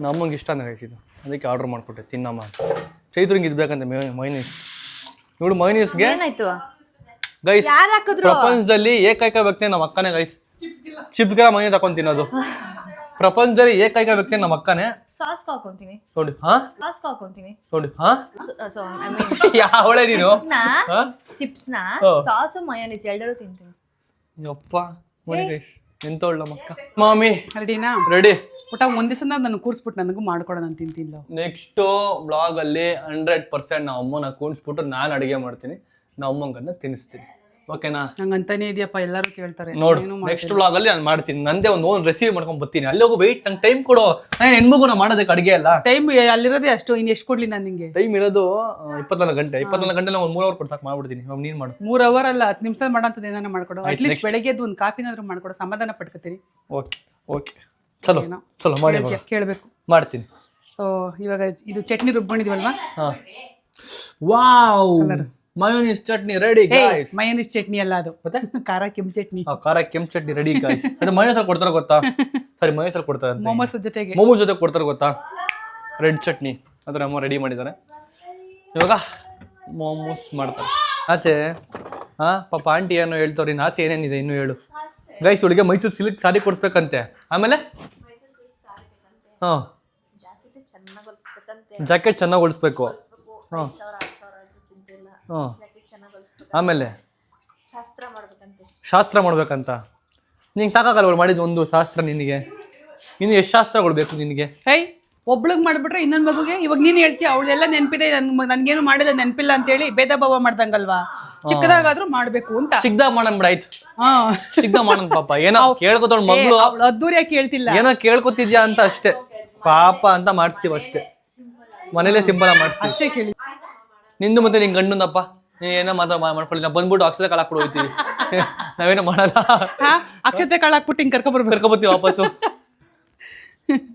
Speaker 2: ನಮ್ಮ ಅಮ್ಮಂಗೆ ಇಷ್ಟ ಇದು, ಅದಕ್ಕೆ ಆರ್ಡ್ರ್ ಮಾಡಿಕೊಟ್ಟೆ ತಿನ್ನಮ್ಮ ಅಂತ. ಚೈತ್ರಂಗೆ ಇದು ಬೇಕಂತ ಮೈನೀಸ್. ಇವಳು ಮೈನೀಸ್ಗೆ ಗೈಸ್ ಪ್ರಪಂಚದಲ್ಲಿ ಏಕೈಕ ವ್ಯಕ್ತಿ ನಮ್ಮ ಅಕ್ಕನೇ ಗೈಸ್. ಚಿಪ್ಸ್ಗೆಲ್ಲ ಮೈನೀಸ್ ಹಾಕೊಂಡು ತಿನ್ನೋದು ಪ್ರಪಂಚದಲ್ಲಿ ಏಕೈಕ ವ್ಯಕ್ತಿ ನಮ್ಮ ಅಕ್ಕನೇ.
Speaker 1: ಸಾಸ್ ಹಾಕೊಂತೀನಿ
Speaker 2: ನೋಡಿ. ನೋಡಿ ಯಾವಳೆ ನೀನು?
Speaker 1: ಚಿಪ್ಸ್ ನ ಸಾಸು ಮಯೋನೀಸ್ ಎರಡರೂ ತಿಂತೀನಿ.
Speaker 2: ಯಪ್ಪ ನೋಡಿ ಗೈಸ್ ಎಂತ ಒಳ್ಳೆ ನಮ್ಮ ಅಕ್ಕ. ಮಾಮಿ
Speaker 4: ರೆಡಿನಾ?
Speaker 2: ರೆಡಿ.
Speaker 4: ಊಟ ಒಂದ್ ದಿವಸ ನಾನು ಕೂರ್ಸ್ಬಿಟ್ಟು ನನಗೂ ಮಾಡ್ಕೊಡ, ನಾನು ತಿಂತಿಲ್ಲ.
Speaker 2: ನೆಕ್ಸ್ಟ್ ಬ್ಲಾಗ್ ಅಲ್ಲಿ 100% ನಾವು ಅಮ್ಮನ ಕೂರಿಸ್ಬಿಟ್ಟು ನಾನು ಅಡಿಗೆ ಮಾಡ್ತೀನಿ, ನಾವು ಅಮ್ಮಂಗನ್ನ ತಿನ್ನಿಸ್ತೀನಿ. ಓಕೆನಾ?
Speaker 4: ನಂಗಂತಾನೆ ಇದೆಯಪ್ಪ, ಎಲ್ಲರೂ ಕೇಳ್ತಾರೆ.
Speaker 2: ನೋಡು ನೆಕ್ಸ್ಟ್ ಬ್ಲಾಗ್ ಅಲ್ಲಿ ನಾನು ಮಾಡ್ತೀನಿ, ನಂದೇ ಒಂದು ಓನ್ ರೆಸಿಪಿ ಮಾಡ್ಕೊಂಡ್ ಬರ್ತೀನಿ. ಅಲ್ಲಿ ಹೋಗು ವೆಯ್ಟ್, ನಂಗೆ ಟೈಮ್ ಕೊಡು. ನಾನು ಹೆಣ್ಮಗು ನಾ ಮಾಡೋದಕ್ಕೆ ಅಡಿಗೆ ಅಲ್ಲ.
Speaker 4: ಟೈಮ್ ಅಲ್ಲಿರೋದೇ ಅಷ್ಟು, ಇನ್ನು ಎಷ್ಟು ಕೊಡ್ಲಿ ನಾನು ನಿಂಗೆ?
Speaker 2: ಟೈಮ್ ಇರೋದು 24 ಗಂಟೆ. 24 ಗಂಟೆ ಒಂದು 3 hour ಕೊಟ್ಟು ಸಾಕು ಮಾಡ್ಬಿಡ್ತೀನಿ. ಇವಾಗ ನೀನ್ ಮಾಡು.
Speaker 4: 3 hour ಅಲ್ಲ, 10 ನಿಮಿಷ ಮಾಡೋಂಥದ್ದು ಏನಾರ ಮಾಡ್ಕೊಡು. ಅಟ್ಲೀಸ್ಟ್ ಬೆಳಗ್ಗೆ ಒಂದು ಕಾಫಿನಾದ್ರೂ ಮಾಡ್ಕೊಡು, ಸಮಾಧಾನ ಪಡ್ಕೊತೀನಿ.
Speaker 2: ಓಕೆ ಚಲೋ ಮಾಡಿ
Speaker 4: ಕೇಳಬೇಕು,
Speaker 2: ಮಾಡ್ತೀನಿ.
Speaker 4: ಸೊ ಇವಾಗ ಇದು ಚಟ್ನಿ ರುಬ್ಕೊಂಡಿದೀವಲ್ವಾ?
Speaker 2: Wow, mayonnaise chutney ready guys.
Speaker 4: Mayonnaise chutney ಅಲ್ಲ ಅದು, ಮತ್ತೆ ಖಾರ ಕೆಂಪು ಚಟ್ನಿ.
Speaker 2: ಖಾರ ಕೆಂಪು ಚಟ್ನಿ ರೆಡಿ ಗೈಸ್. ಅದು ಮಯೋನೀಸ್ ಅಲ್ಲಿ ಕೊಡ್ತಾರ ಗೊತ್ತಾ? ಸರಿ ಮಯೋನೀಸ್ ಅಲ್ಲಿ ಕೊಡ್ತಾರೆ,
Speaker 4: ಮೊಮೋಸ್ ಜೊತೆಗೆ
Speaker 2: ಕೊಡ್ತಾರೆ ಗೊತ್ತಾ? ರೆಡ್ ಚಟ್ನಿ ಅದ್ರ ಅಮ್ಮ ರೆಡಿ ಮಾಡಿದ್ದಾರೆ. ಇವಾಗ ಮೋಮೋಸ್ ಮಾಡ್ತಾರೆ. ಆಸೆ ಪಾಪ ಆಂಟಿ ಏನೋ ಹೇಳ್ತಾವ್ರಿ. ಇನ್ನು ಆಸೆ ಏನೇನಿದೆ ಇನ್ನು ಹೇಳು ಗೈಸ್. ಇವಳಿಗೆ ಮೈಸೂರು ಸಿಲ್ಕ್ ಸಾರಿ ಕೊಡ್ಸ್ಬೇಕಂತೆ. ಆಮೇಲೆ ಜಾಕೆಟ್ ಚೆನ್ನಾಗಿ ಹೊಲಿಸ್ಬೇಕು. ಆಮೇಲೆ ಶಾಸ್ತ್ರ ಮಾಡ್ಬೇಕಂತ. ನಿಂಗೆ ಸಾಕಾಗಲ್ಲ ಮಾಡಿದ್ದು ಒಂದು ಶಾಸ್ತ್ರ ನಿನಗೆ? ಇನ್ನು ಎಷ್ಟು ಶಾಸ್ತ್ರಗಳು ಬೇಕು ನಿನಗೆ?
Speaker 4: ಒಬ್ಳಿಗೆ ಮಾಡ್ಬಿಟ್ರೆ ಇನ್ನೊಂದು ಮಗುಗೆ. ಇವಾಗ ನೀನು ಹೇಳ್ತೀಯ ಅವಳೆಲ್ಲ ನೆನಪಿದೆ, ನನ್ಗೇನು ಮಾಡಿಲ್ಲ ನೆನಪಿಲ್ಲ ಅಂತೇಳಿ ಭೇದ ಭಾವ ಮಾಡ್ದಂಗಲ್ವಾ? ಚಿಕ್ಕದಾಗಾದ್ರೂ ಮಾಡ್ಬೇಕು ಅಂತ.
Speaker 2: ಚಿಕ್ಕದಾಗ ಮಾಡೋಣ ಬಿಡ. ಆಯ್ತು ಚಿಕ್ಕದಾಗ ಮಾಡೋಣ. ಪಾಪ ಏನೋ ಕೇಳ್ಕೊತಾಳ ಮಗಳು,
Speaker 4: ಅದ್ದೂರಿಯಾಗಿ ಕೇಳ್ತಿಲ್ಲ,
Speaker 2: ಏನೋ ಕೇಳ್ಕೊತಿದ್ಯಾ ಅಂತ ಅಷ್ಟೇ. ಪಾಪ ಅಂತ ಮಾಡಿಸ್ತೀವಿ ಅಷ್ಟೇ, ಮನೇಲೆ ಸಿಂಪಲ್ ಆಗಿ ಮಾಡಿಸ್ತೀವಿ
Speaker 4: ಅಷ್ಟೇ. ಕೇಳಿ
Speaker 2: ನಿಂದು ಮತ್ತೆ ನಿನ್ ಗಂಡನಪ್ಪ ಏನೋ ಮಾಡ್ಕೊಳ್ಳಿ, ನಾವು ಬಂದ್ಬಿಟ್ಟು ಅಕ್ಷರ ಕಾಲ ಹಾಕ್ಬಿಟ್ಟು ಹೋಗ್ತೀವಿ. ನಾವೇನು ಮಾಡಲ್ಲ.
Speaker 4: ಅಕ್ಷತೆ ಕಾಳು ಹಾಕ್ಬಿಟ್ಟು ಹಿಂಗೆ ಕರ್ಕೊಬರ್ಬೇಕು.
Speaker 2: ಕರ್ಕೊಬತ್ತೀವಿ ವಾಪಸ್ಸು.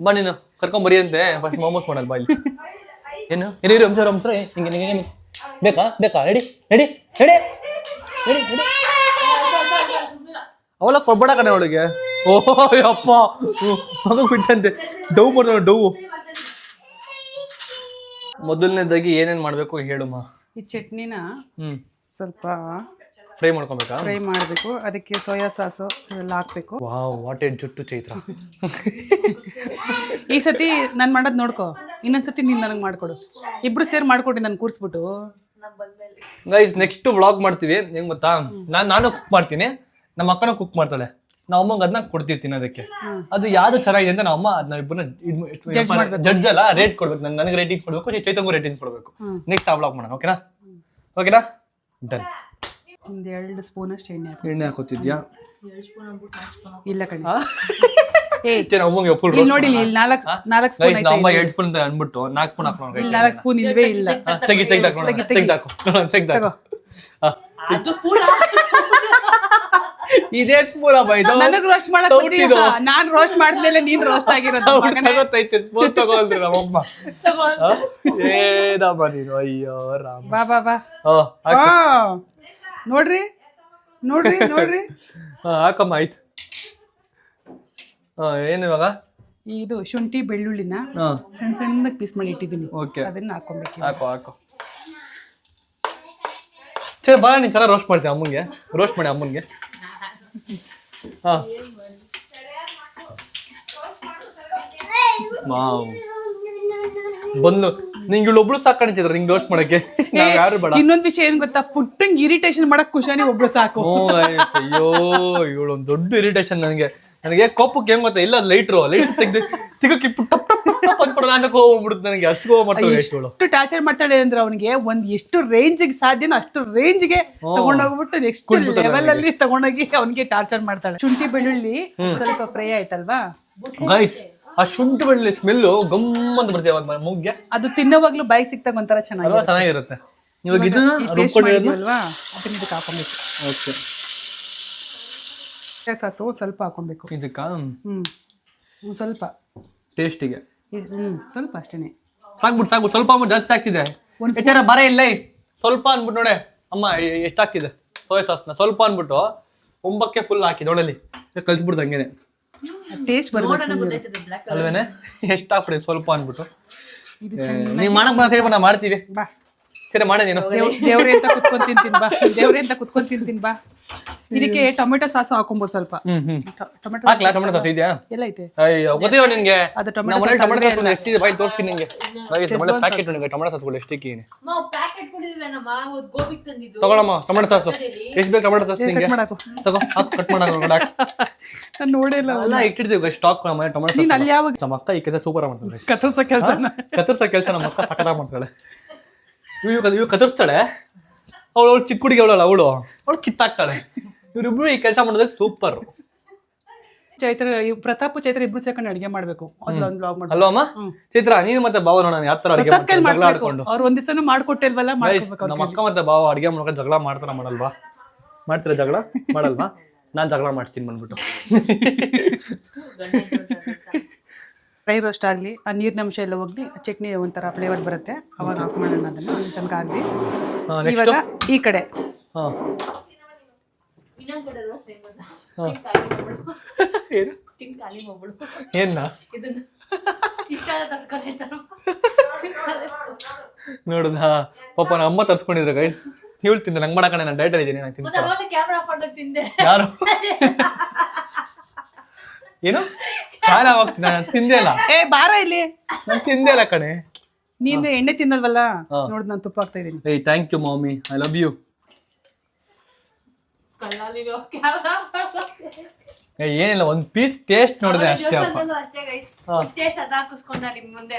Speaker 2: ಬಾ ನೀನು ಕರ್ಕೊಂಬರಿ ಅಂತೆ. ಫಸ್ಟ್ ಮೊಮೋಸ್ ಮಾಡಲ್ಲ ಬಾ ಇಲ್ಲಿ. ಏನು ಹಿರಿಯರು ಅಂಸರ ಹಿಂಗೆ ಹಿಂಗೆ ಬೇಕಾ ready ready ready ready ready. ಅವಳ ಕೊಡ್ಬೇಡ ಕಣೆ ಅವಳಿಗೆ. ಓಹೋ ಅಪ್ಪ ಮಗ ಬಿಟ್ಟಂತೆ. ಡವ್ ಮಾಡ್ತಾವ ಡವ್. ಮೊದಲನೇದಾಗಿ ಏನೇನ್ ಮಾಡ್ಬೇಕು ಹೇಳುಮ್ಮ.
Speaker 4: ಈ ಚಟ್ನಿನ ಸ್ವಲ್ಪ
Speaker 2: ಫ್ರೈ ಮಾಡ್ಕೊಬೇಕಾ?
Speaker 4: ಫ್ರೈ ಮಾಡಬೇಕು. ಅದಕ್ಕೆ ಸೋಯಾ ಸಾಸು ಇವೆಲ್ಲ ಹಾಕ್ಬೇಕು.
Speaker 2: ವಾವ್ ವಾಟ್ ಎ ಜುಟ್ಟು ಚೈತ್ರ.
Speaker 4: ಈ ಸತಿ ನಾನು ಮಾಡೋದು ನೋಡ್ಕೊ, ಇನ್ನೊಂದ್ಸತಿ ನೀನು ನನಗೆ ಮಾಡ್ಕೊಡು. ಇಬ್ರು ಸೇರಿ ಮಾಡ್ಕೊಡಿ ನಾನು ಕೂರಿಸ್ಬಿಟ್ಟು.
Speaker 2: ಗೈಸ್ ನೆಕ್ಸ್ಟ್ ವ್ಲಾಗ್ ಮಾಡ್ತೀವಿ. ಹೆಂಗ್ ಗೊತ್ತಾ, ನಾನು ಕುಕ್ ಮಾಡ್ತೀನಿ, ನಮ್ಮ ಅಕ್ಕನೂ ಕುಕ್ ಮಾಡ್ತಾಳೆ. ನಾವು ಅಮ್ಮಂಗೆ ಅದನ್ನ ಕೊಡ್ತಿರ್ತೀನಿ. ಅದಕ್ಕೆ ಅದು ಯಾವ್ದು ಚೆನ್ನಾಗಿದೆ ಅಂತ ನಮ್ಮ ಅಮ್ಮ ಅದನ್ನ ಇಬ್ಬರನ್ನ ಜಡ್ಜ್ ಅಲ್ಲ, ರೇಟ್ ಕೊಡ್ಬೇಕು. ನನಗೆ ರೇಟಿಂಗ್ಸ್ ಕೊಡ್ಬೇಕು, ಚೈತನ್ಗೂ ರೇಟಿಂಗ್ಸ್ ಕೊಡ್ಬೇಕು. ನೆಕ್ಸ್ಟ್ ಆ ವ್ಲಾಗ್ ಮಾಡೋಣ. ಓಕೆನಾ ಓಕೆನಾ ಡನ್.
Speaker 4: ಒಂದು 2 ಸ್ಪೂನ್ ಅಷ್ಟು
Speaker 2: ಎಣ್ಣೆ ಹಾಕೋತಿದ್ಯಾ?
Speaker 4: ಇಲ್ಲ ಕಣೆ.
Speaker 2: ಅಮ್ಮಂಗೆ
Speaker 4: ಇಲ್ಲಿ ನೋಡಿ, ಇಲ್ಲಿ 4 ಸ್ಪೂನ್ ಐತೆ.
Speaker 2: ಅಮ್ಮ 2 ಸ್ಪೂನ್ ಅಂತ ಅನ್ಬಿಟ್ಟು 4 ಸ್ಪೂನ್ ಹಾಕೋಣ.
Speaker 4: 4 ಸ್ಪೂನ್ ಇಲ್ವೇ ಇಲ್ಲ.
Speaker 2: ತೆಗಿದಾಕೋ. ಇದೇ ಪೂರ ಬೈದು
Speaker 4: ನನಗ್ ರೋಸ್ಟ್ ಮಾಡಕ್ ಗೊತ್ತಿಲ್ಲ. ನಾನ್ ರೋಸ್ಟ್ ಮಾಡಿದ್ಮೇಲೆ ನೀನ್ ರೋಸ್ಟ್ ಆಗಿರೋದು.
Speaker 2: ಗೊತ್ತೈತೆ ಸ್ಪೂನ್ ತಗೊಳ್ರಿ ನಮ್ಮಮ್ಮ. ಏನಮ್ಮ ನೀನು, ಅಯ್ಯೋ ರಾಮ.
Speaker 4: ಬಾ ಬಾ ಬಾ. ನೋಡ್ರಿ ನೋಡ್ರಿ ನೋಡ್ರಿ.
Speaker 2: ಹಾಕಮ್ಮ ಆಯ್ತು. ಏನು ಇವಾಗ?
Speaker 4: ಇದು ಶುಂಠಿ ಬೆಳ್ಳುಳ್ಳಿನ ಸಣ್ಣ ಸಣ್ಣದಾಗಿ ಪೀಸ್ ಮಾಡಿ ಇಟ್ಟಿದ್ದೀನಿ. ಅದನ್ನ ಹಾಕೊಬೇಕು.
Speaker 2: ಹಾಕೋ ಸರಿ. ಬಾ ನೀನ್ ಚೆನ್ನಾಗಿ ರೋಸ್ಟ್ ಮಾಡ್ತೀನಿ. ಅಮ್ಮಂಗೆ ರೋಸ್ಟ್ ಮಾಡಿ ಅಮ್ಮನ್ಗೆ. ಬಂದು ನಿಂಗೆ ಇವಳೊಬ್ಳು ಸಾಕಾಣಿಸಿದ್ರು ನಿಂಗೆ ರೋಸ್ಟ್ ಮಾಡಕ್ಕೆ. ಯಾರು ಬೇಡ.
Speaker 4: ಇನ್ನೊಂದ್ ವಿಷಯ ಏನ್ ಗೊತ್ತಾ, ಪುಟ್ಟಂಗ್ ಇರಿಟೇಷನ್ ಮಾಡಕ್ ಖುಷಾನಿ ಒಬ್ಳು ಸಾಕು.
Speaker 2: ಅಯ್ಯೋ ಇವಳು ಒಂದು ದೊಡ್ಡ ಇರಿಟೇಷನ್ ನನಗೆ. ಕೋಪಕ್ಕೆ ಏನ್ ಗೊತ್ತಾ, ಇಲ್ಲ ಲೈಟ್ ತೆಗ್ದು ತಿಗಕ್ಕೆ ಟಪ್ ಟಪ್ ಟಪ್ ಅಂದ್ಬಿಡೋಣ ಅಂತ ಕೋಪ ಹೋಗ್ಬಿಡುತ್ತೆ ನನಗೆ. ಅಷ್ಟು ಕೋಪ ಮಾಡ್ತಾಳೆ.
Speaker 4: ಎಷ್ಟು ಟಾರ್ಚರ್ ಮಾಡ್ತಾಳೆ ಅಂದ್ರೆ ಅವನಿಗೆ ಎಷ್ಟು ರೇಂಜ್ಗೆ ಸಾಧ್ಯನೋ ಅಷ್ಟು ರೇಂಜ್ಗೆ ತಗೊಂಡೋಗ್ಬಿಟ್ಟು ನೆಕ್ಸ್ಟ್ ಲೆವೆಲ್ ಅಲ್ಲಿ ತಗೊಂಡೋಗಿ ಅವನಿಗೆ ಟಾರ್ಚರ್ ಮಾಡ್ತಾಳೆ. ಶುಂಠಿ ಬೆಳ್ಳುಳ್ಳಿ ಸ್ವಲ್ಪ ಫ್ರೈ ಆಯ್ತಲ್ವಾ
Speaker 2: ಗೈಸ್, ಆ ಶುಂಠಿ ಬೆಳ್ಳುಳ್ಳಿ ಸ್ಮೆಲ್ಲು ಗಮ್ಮಂತ ಬರ್ತೇವೆ ಮುಗ್ಗೆ. ಅದು
Speaker 4: ತಿನ್ನೋವಾಗ್ಲೂ ಬಾಯಿ ಸಿಕ್ತಾಗ ಒಂಥರ
Speaker 2: ಚೆನ್ನಾಗಿರುತ್ತೆ. ಇವಾಗ ಇದನ್ನ
Speaker 4: ಅದನ್ನ ಇದಕ್ಕೆ ಹಾಕೊಬೇಕು.
Speaker 2: ಓಕೆ.
Speaker 4: ಸಾಸು ಸ್ವಲ್ಪ ಹಾಕೊಬೇಕು
Speaker 2: ಇದಕ್ಕ.
Speaker 4: ಸ್ವಲ್ಪ
Speaker 2: ಟೇಸ್ಟಿಗೆ
Speaker 4: ಸ್ವಲ್ಪ ಅಷ್ಟೇನೆ.
Speaker 2: ಸಾಕ್ಬಿಟ್ಟು ಸ್ವಲ್ಪ ಜಾಸ್ತಿ ಆಗ್ತಿದೆ. ಎಚ್ಚಾರ ಬರ ಇಲ್ಲ ಸ್ವಲ್ಪ ಅನ್ಬಿಟ್ಟು ನೋಡೆ ಅಮ್ಮ ಎಷ್ಟಾಗ್ತಿದೆ ಸೋಯಾ ಸಾಸ್ನ. ಸ್ವಲ್ಪ ಅನ್ಬಿಟ್ಟು ಒಂಬಕ್ಕೆ ಫುಲ್ ಹಾಕಿ ನೋಡಲಿ ಕಲ್ಸ್ಬಿಡ್ದು ಹಂಗೇನೆ.
Speaker 4: ಟೇಸ್ಟ್ ಬರ್ಬೇಕು
Speaker 2: ಅಲ್ವೇನೆ. ಎಷ್ಟು ಹಾಕ್ಬಿಡಿ ಸ್ವಲ್ಪ ಅನ್ಬಿಟ್ಟು. ನೀವು ಮಾಡಕ್ ಬರ ನಾ ಮಾಡ್ತೀವಿ.
Speaker 4: ಬಾ
Speaker 2: ಸರಿ ಮಾಡ ನೀನು.
Speaker 4: ದೇವ್ರೆ ಅಂತ ಕುತ್ಕೊಂಡ್ ತಿಂತೀನಿ ಬಾ. ಇದಕ್ಕೆ ಟೊಮೆಟೊ ಸಾಸು ಹಾಕೊಂಬೋದು ಸ್ವಲ್ಪ.
Speaker 2: ಟೊಮೆಟೊ ಸಾಸ್ ಇದೆಯಾ?
Speaker 4: ಎಲ್ಲ ಐತೆ.
Speaker 2: ಅಯ್ಯೋ ಗೊತ್ತಿಲ್ಲ ನಿನ್ಗೆ.
Speaker 4: ಅದು
Speaker 2: ಟೊಮೆಟೊ ಸಾಸ್ ಎಷ್ಟಿದೆ ಬಾಯ್ ತೋರಿಸಿ ನಿಂಗೆ. ಪ್ಯಾಕೆಟ್ ನನಗೆ ಟೊಮೆಟೊ ಸಾಸ್ ಕೊಡಿ. ಎಷ್ಟಿಕ್ಕಿ ತಗೊಳಮ್ಮ ಟೊಮೆಟೊ ಸಾಸು. ಎಷ್ಟು ಬೇಕು ಟೊಮೆಟೊ ಸಾಸ್ ನಿಂಗೆ? ತಗೋ ಕಟ್ ಮಾಡೋಣ.
Speaker 4: ನಾನು ನೋಡಿಲ್ಲ.
Speaker 2: ಎಲ್ಲ ಇಟ್ಟಿರ್ತೀವಿ ಸ್ಟಾಕ್ ಟೊಮೆಟೊ ಸಾಸ್.
Speaker 4: ಅಲ್ಲಿ ಯಾವಾಗ
Speaker 2: ನಮ್ಮ ಅಕ್ಕ ಈ ಕೆಲಸ ಸೂಪರ್ ಮಾಡ್ತಾಳೆ.
Speaker 4: ಕತ್ತರ್ಸೋ
Speaker 2: ಕೆಲಸ ನಮ್ಮ ಅಕ್ಕ ಸಕಟ ಮಾಡ್ತಾಳೆ. ಇವ್ ಕತ್ತರಿಸ್ತಾಳೆ. ಅವಳು ಚಿಕ್ಕ ಹುಡುಗಿ ಅವಳು ಕಿತ್ತಾಕ್ತಾಳೆ. ಇವ್ರಿಬ್ರು ಈ ಕೆಲಸ ಮಾಡೋದಕ್ಕೆ ಸೂಪರ್.
Speaker 4: ಪ್ರತಾಪ್ ಚೈತ್ರ ಇಬ್ರು ಸೇರ್ಕೊಂಡು ಅಡಿಗೆ ಮಾಡ್ಬೇಕು.
Speaker 2: ಅಲ್ವಮ್ಮ ಚೈತ್ರ, ನೀನು ಮತ್ತೆ ಭಾವ ನೋಡೋಣ ಯಾವ ತರ ಅಡಿಗೆ ಮಾಡ್ಕೊಂಡು.
Speaker 4: ಅವ್ರು ಒಂದ್ ದಿವಸ ಮಾಡ್ಕೊಟ್ಟಿಲ್ವಲ್ಲ.
Speaker 2: ನಮ್ಮ ಅಕ್ಕ ಮತ್ತೆ ಭಾವ ಅಡಿಗೆ ಮಾಡ್ಕೊಂಡು ಜಗಳ ಮಾಡ್ತಾರ ಮಾಡಲ್ವಾ? ಮಾಡ್ತೀರಾ ಜಗಳ? ಮಾಡಲ್ವಾ? ನಾನ್ ಜಗಳ ಮಾಡ್ತೀನಿ ಬಂದ್ಬಿಟ್ಟು.
Speaker 4: ಡ್ರೈ ರೋಸ್ಟ್ ಆಗಲಿ, ಆ ನೀರಿನ ಅಂಶ ಎಲ್ಲ ಹೋಗ್ಲಿ, ಚಟ್ನಿ ಒಂಥರ ಫ್ಲೇವರ್ ಬರುತ್ತೆ. ಅವಾಗ ಆಫ್ ಮಾಡೋಣ ಅದನ್ನು. ಅಲ್ಲಿ ತನಕ ಆಗಲಿ. ಇವಾಗ ಈ ಕಡೆ
Speaker 2: ಏನ ನೋಡುದ ಪಾಪ ನಮ್ಮ ಅಮ್ಮ ತರ್ಸ್ಕೊಂಡಿದ್ರು ಗೈಸ್. ಇವಳು ತಿಂದೆ ನಂಗೆ ಮಾಡಕಣೆ. ನಾನು ಡೈಟ್ ಅಲ್ಲಿ ಇದ್ದೀನಿ. ನಾನು ತಿಂದೆ. ಯಾರು ಏನು ಖಾರ ಹೋಗ್ತೀನಿ. ನಾನು ತಿಂದೆ ಇಲ್ಲ.
Speaker 4: ಬಾರ ಇಲ್ಲಿ.
Speaker 2: ನಾನು ತಿಂದೆ ಇಲ್ಲ ಕಣೆ.
Speaker 4: ನೀನು ಎಣ್ಣೆ ತಿನ್ನಲ್ವಲ್ಲ, ನೋಡ್ ನಾನು ತುಪ್ಪ ಹಾಕ್ತಾ ಇದೀನಿ.
Speaker 2: ಏಯ್ ಥ್ಯಾಂಕ್ ಯು ಮಾಮಿ, ಐ ಲವ್ ಯು. ಏನಿಲ್ಲ, ಒಂದ್ ಪೀಸ್ ಟೇಸ್ಟ್ ನೋಡಿದೆ ಅಷ್ಟೇ ಅಪ್ಪ.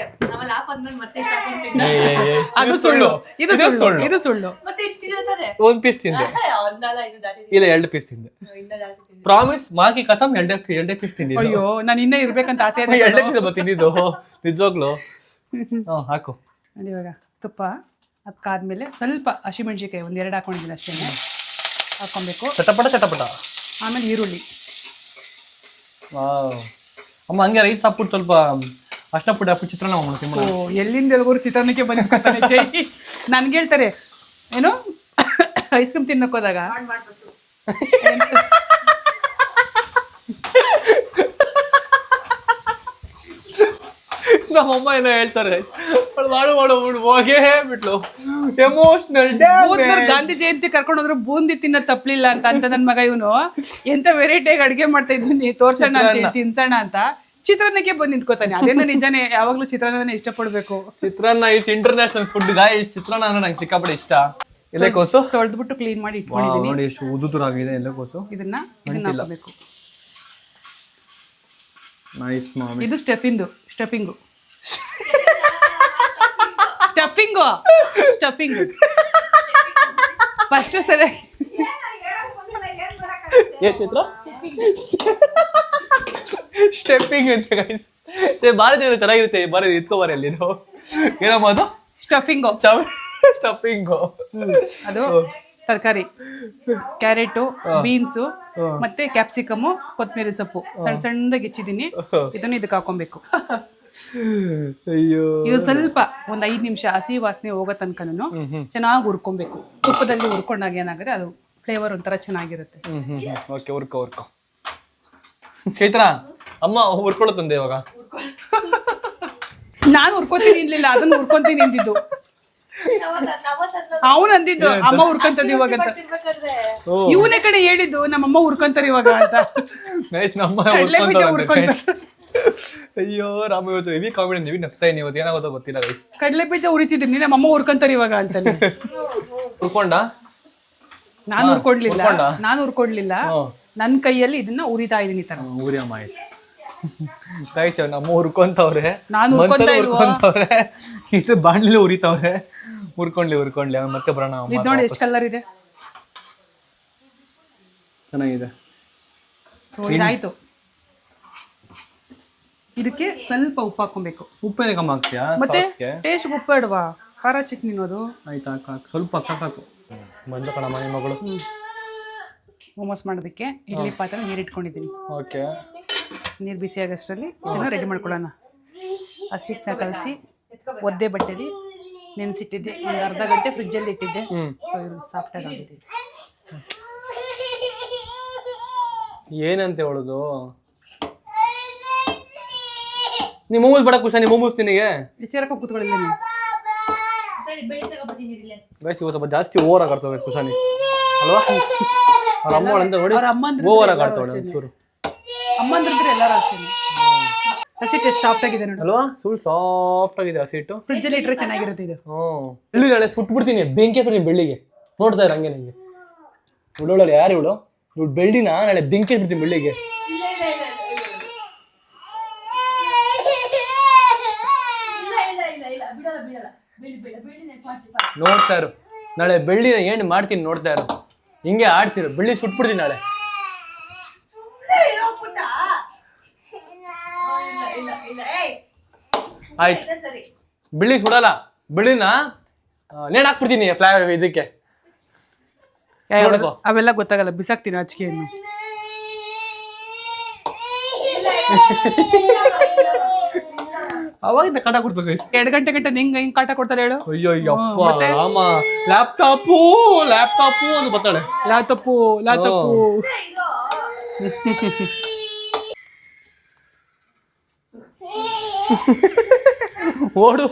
Speaker 4: ಅದು ಸುಳ್ಳು, ಇದು ಸುಳ್ಳು.
Speaker 2: ಒಂದ್ ಪೀಸ್ ತಿಂದೆ. ಇಲ್ಲ 2 ಪೀಸ್ ತಿಂದೆ. ಪ್ರಾಮಿಸ್ ಮಾಕಿ ಕಸಮ್ 2 ಪೀಸ್ ತಿಂದೆ.
Speaker 4: ಅಯ್ಯೋ ನಾನು ಇನ್ನೇ ಇರ್ಬೇಕಂತ ಆಸೆ ಇದೆ.
Speaker 2: 2 ಪೀಸ್ ತಿಂದಿದ್ದು ನಿಜವಾಗ್ಲು. ಹಾಕು
Speaker 4: ಇವಾಗ ತುಪ್ಪ. ಅದಕ್ಕಾದ್ಮೇಲೆ ಸ್ವಲ್ಪ ಹಸಿಮೆಣ್ಸಿಕಾಯಿ 1-2 ಹಾಕೊಂಡಿದ್ದೀನಿ ಅಷ್ಟೇ. ಹಾಕ್ಕೊಬೇಕು.
Speaker 2: ಚಟಪಟ ಚಟಪಟ.
Speaker 4: ಆಮೇಲೆ ಈರುಳ್ಳಿ.
Speaker 2: ವಾವ್ ಅಮ್ಮ ಹಂಗೆ ರೈಸ್ ಹಾಕ್ಬಿಟ್ಟು ಸ್ವಲ್ಪ ಅರ್ಶಿನ ಪುಡಿ ಹಾಕ್ಬಿಟ್ಟು ಚಿತ್ರಾನ್ನ ಮಾಡ್ತೀನಿ.
Speaker 4: ಓ ಎಲ್ಲಿಂದ ಎಲ್ಗೋರು ಚಿತ್ರಾನ್ನಕ್ಕೆ ಬಂದಿರ್ತಾನೆ ಜೈ. ನನ್ಗೆ ಹೇಳ್ತಾರೆ ಏನು ಐಸ್ ಕ್ರೀಮ್ ತಿನ್ನಕ್ಕೋದಾಗ
Speaker 2: ನಮ್ಮಮ್ಮ ಏನೋ ಹೇಳ್ತಾರೆ ಮಾಡು ಹೋಗೇ ಬಿಟ್ಲು ಎಮೋಷನಲ್
Speaker 4: ಗಾಂಧಿ ಜಯಂತಿ ಕರ್ಕೊಂಡು ಹೋದ್ರು ಬೂಂದಿ ತಿನ್ನೋ ತಪ್ಪಲಿಲ್ಲ ಅಂತ ನನ್ ಮಗ ಇವನು ಎಂತ ವೆರೈಟಿಯಾಗಿ ಅಡ್ಗೆ ಮಾಡ್ತಾ ಇದ್ದೀನಿ ತೋರ್ಸೋಣ ಅಂತ ತಿನ್ಸೋಣ ಅಂತ ಚಿತ್ರಾನ್ನಕ್ಕೆ ಬಂದು ನಿಂತ್ಕೋತಾನೆ. ಅದೇನೋ ನಿಜಾನೇ, ಯಾವಾಗ್ಲೂ ಚಿತ್ರಾನ್ನ ಇಷ್ಟಪಡ್ಬೇಕು.
Speaker 2: ಚಿತ್ರಾನ್ನ ಇಸ್ ಇಂಟರ್ನ್ಯಾಷನಲ್ ಫುಡ್ ಗಾಯ್. ಚಿತ್ರಾನ್ನ ಅಂದ್ರೆ ನಂಗೆ ಸಿಕ್ಕಾಪಟ್ಟೆ ಇಷ್ಟ. ಎಲೆಕೋಸು
Speaker 4: ತೊಳೆದ್ಬಿಟ್ಟು ಕ್ಲೀನ್ ಮಾಡಿ ಇಟ್ಕೊಂಡಿದ್ದೀನಿ.
Speaker 2: ನೋಡಿ ಎಷ್ಟು ಉದುರಾಗಿದೆ ಎಲೆಕೋಸು.
Speaker 4: ಇದನ್ನ ಹಾಕಬೇಕು.
Speaker 2: ನೈಸ್ ಮಾಮಿ.
Speaker 4: ಇದು ಸ್ಟಫಿಂಗು ಫಸ್ಟ್ ಸರಿ
Speaker 2: ಚಿತ್ರ ಸ್ಟೆಪ್ಪಿಂಗ್ ಅಂತ ಗೈಸ್. ಬಾರಿ ಚೆನ್ನಾಗಿರುತ್ತೆ. ಬಾರಿ ಇಟ್ಕೋಬಾರಿ ಅಲ್ಲಿ ಏನಮ್ಮ ಅದು
Speaker 4: ಸ್ಟಫಿಂಗು. ಅದು ತರಕಾರಿ ಕ್ಯಾರೆಟು, ಬೀನ್ಸು ಮತ್ತೆ ಕ್ಯಾಪ್ಸಿಕಮು, ಕೊತ್ತಂಬರಿ ಸೊಪ್ಪು ಸಣ್ಣದಾಗಿ ಹೆಚ್ಚಿದ್ದೀನಿ. ಇದನ್ನು ಇದಕ್ಕೆ ಹಾಕೊಬೇಕು.
Speaker 2: ಅಯ್ಯೋ
Speaker 4: ಇದು ಸ್ವಲ್ಪ ಒಂದ್ 5 ನಿಮಿಷ ಹಸಿ ವಾಸನೆ ಹೋಗೋ ತನಕನು ಚೆನ್ನಾಗಿ ಹುರ್ಕೊಬೇಕು. ತುಪ್ಪದಲ್ಲಿ ಹುರ್ಕೊಂಡಾಗ ಏನಾಗುತ್ತೆ ಅದು ಫ್ಲೇವರ್ ಒಂಥರ ಚೆನ್ನಾಗಿರುತ್ತೆ.
Speaker 2: ಓಕೆ ಹುರ್ಕೋ ಚೈತ್ರ ಅಮ್ಮ ಹುರ್ಕೊಳ್ಳೋ ತಂದೆ ಇವಾಗ.
Speaker 4: ನಾನು ಹುರ್ಕೊಂತೀನಿ ಇರ್ಲಿಲ್ಲ, ಅದನ್ನ ಹುರ್ಕೊಂತೀನಿ ಅಂದಿದ್ದು. ಅವನು ಅಂದಿದ್ದು ಅಮ್ಮ ಹುರ್ಕೊಂತದ ಇವಾಗ ಅಂತ. ಇವನೇ ಕಡೆ ಹೇಳಿದ್ದು ನಮ್ಮಮ್ಮ ಹುರ್ಕೊಂತಾರೆ ಇವಾಗ ಅಂತ. ಕಡಲೆ ಬೀಜ ಹುರ್ಕೊಂತಾರೆ.
Speaker 2: ಅಯ್ಯೋ ರಾಮ ಇವತ್ತು ಹೆವಿ ಕಾಮಿಡಿ ಅಂದಿವಿ ನಗ್ತಾ ಇದೀನಿ. ಇವತ್ತು ಏನಾಗೋದೋ ಗೊತ್ತಿಲ್ಲ ಗೈಸ್.
Speaker 4: ಕಡಲೆ ಬೀಜ ಉರಿತಿದ್ದೀನಿ ನಮ್ಮಮ್ಮ ಹುರ್ಕೊಂತಾರೆ ಇವಾಗ ಅಂತ.
Speaker 2: ಹುರ್ಕೊಂಡ
Speaker 4: ನಾನು ಹುರ್ಕೊಡ್ಲಿಲ್ಲ. ನನ್ ಕೈಯಲ್ಲಿ ಇದನ್ನ ಉರಿತಾ ಇದೀನಿ ತರ.
Speaker 2: ಊರಿಯಮ್ಮ ಆಯ್ತು ಗೈಸ್. ನಮ್ಮ ಹುರ್ಕೊಂತವ್ರೆ,
Speaker 4: ನಾನು
Speaker 2: ಹುರ್ಕೊಂತವ್ರೆ, ಇದು ಬಾಣ್ಲಿಲ್ಲ ಉರಿತವ್ರೆ. ಹುರ್ಕೊಂಡ್ಲಿ ಮತ್ತೆ ಬರೋಣ.
Speaker 4: ಇದು ನೋಡಿ ಎಷ್ಟು ಕಲರ್ ಇದೆ,
Speaker 2: ಚೆನ್ನಾಗಿದೆ.
Speaker 4: ಇದಾಯ್ತು. ಇದಕ್ಕೆ ಸ್ವಲ್ಪ ಉಪ್ಪು ಹಾಕೊಬೇಕು.
Speaker 2: ಉಪ್ಪೇನೆ ಕಮ್ಮಿ ಹಾಕ್ತೀಯಾ
Speaker 4: ಮತ್ತೆ ಟೇಸ್ಟ್ ಉಪ್ಪು ಇಡುವಾ? ಖಾರ ಚಟ್ನಿ ಅದು
Speaker 2: ಆಯ್ತಾ? ಸ್ವಲ್ಪ ಸಾಕು. ಬಂದು ಕಣ ಮನೆ ಮಗಳು
Speaker 4: ಮೋಮೋಸ್ ಮಾಡೋದಕ್ಕೆ ಇಡ್ಲಿ ಪಾತ್ರೆ ನೀರು ಇಟ್ಕೊಂಡಿದ್ದೀನಿ.
Speaker 2: ಓಕೆ,
Speaker 4: ನೀರು ಬಿಸಿ ಆಗೋಷ್ಟರಲ್ಲಿ ಇದನ್ನು ರೆಡಿ ಮಾಡ್ಕೊಳ್ಳೋಣ. ಹಸಿಟ್ಟನ್ನ ಕಲಸಿ ಒದ್ದೆ ಬಟ್ಟೆಲಿ ನೆನೆಸಿಟ್ಟಿದ್ದೆ. ಒಂದು ಅರ್ಧ ಗಂಟೆ ಫ್ರಿಜ್ಜಲ್ಲಿ ಇಟ್ಟಿದ್ದೆ. ಸಾಫ್ಟಾಗಿ ಆಗಿದೆ.
Speaker 2: ಏನಂತ ಹೇಳೋದು? ನೀ ಮೋಮೋಸ್ ಬೇಡ ಕುಶ, ನೀ ಮೋಮೋಸ್ ನಿನಗೆ
Speaker 4: ವಿಚಾರಕ್ಕೆ ಕೂತ್ಕೊಳ್ಳಿಲ್ಲ
Speaker 2: ಗೈಸ್. ಇವತ್ತು ಸ್ವಲ್ಪ ಜಾಸ್ತಿ ಓವರ್ ಆಗಾಡ್ತವೆ ಕುಶಾನಿ ಅಲ್ವಾ? ಅವ್ರ ಅಮ್ಮ ಅಂತ ನೋಡಿ ಓವರ್ ಆಗಾಡ್ತಾವಳೆ ಒಂಚೂರು.
Speaker 4: ಅಮ್ಮಂದ್ರಿದ್ರೆ ಎಲ್ಲರೂ ಅಷ್ಟೇ. ಹಸಿಟ್ಟು ಎಷ್ಟು ಸಾಫ್ಟ್ ಆಗಿದೆ ನೋಡಿ
Speaker 2: ಅಲ್ವಾ? ಫುಲ್ ಸಾಫ್ಟ್ ಆಗಿದೆ ಹಸಿಟ್ಟು.
Speaker 4: ಫ್ರಿಜ್ಜಲ್ಲಿ ಇಟ್ಟರೆ ಚೆನ್ನಾಗಿರುತ್ತೆ ಇದು.
Speaker 2: ಬೆಳ್ಳಿ ನಾಳೆ ಸುಟ್ಬಿಡ್ತೀನಿ, ಬೆಂಕಿ ಹಾಕಿ ಬೆಳ್ಳಿಗೆ ನೋಡ್ತಾ ಇರ ಹಂಗೆ. ನನಗೆ ಉಳ್ಳೋಳೆ ಯಾರು ಇವಳು? ಇವಳು ಬೆಳ್ಳಿನ ನಾಳೆ ಬೆಂಕಿ ಹಾಕ್ಬಿಡ್ತೀನಿ ಬೆಳ್ಳಿಗೆ. ನೋಡ್ತಾ ಇರು, ನಾಳೆ ಬೆಳ್ಳಿನ ಏನ್ ಮಾಡ್ತೀನಿ ನೋಡ್ತಾ ಇರು. ಹಿಂಗೆ ಆಡ್ತಿರು, ಬೆಳ್ಳಿ ಸುಟ್ಬಿಡ್ತೀನಿ ನಾಳೆ. ಆಯ್ತು, ಬೆಳ್ಳಿ ಸುಡಲ್ಲ, ಬೆಳ್ಳಿನ ನೇಣ್ ಹಾಕ್ಬಿಡ್ತೀನಿ ಇದಕ್ಕೆ.
Speaker 4: ಅವೆಲ್ಲ ಗೊತ್ತಾಗಲ್ಲ, ಬಿಸಾಕ್ತೀನಿ ಅಚ್ಚಿಗೆಯನ್ನು.
Speaker 2: ಅವಾಗಿಂದ ಕಾಟ ಕೊಡ್ತಾರೆ
Speaker 4: 2 ಗಂಟೆ ನಿಂಗೆ ಹಿಂಗ್ ಕಾಟ ಕೊಡ್ತಾರೆ ಹೇಳು.
Speaker 2: ಅಯ್ಯೋ ಅಯ್ಯಪ್ಪ ರಾಮ. ಲ್ಯಾಪ್ಟಾಪು ಅಂತ ಬರ್ತಾಳೆ.
Speaker 4: ಲ್ಯಾಪ್ಟಾಪು
Speaker 2: ಓಡು.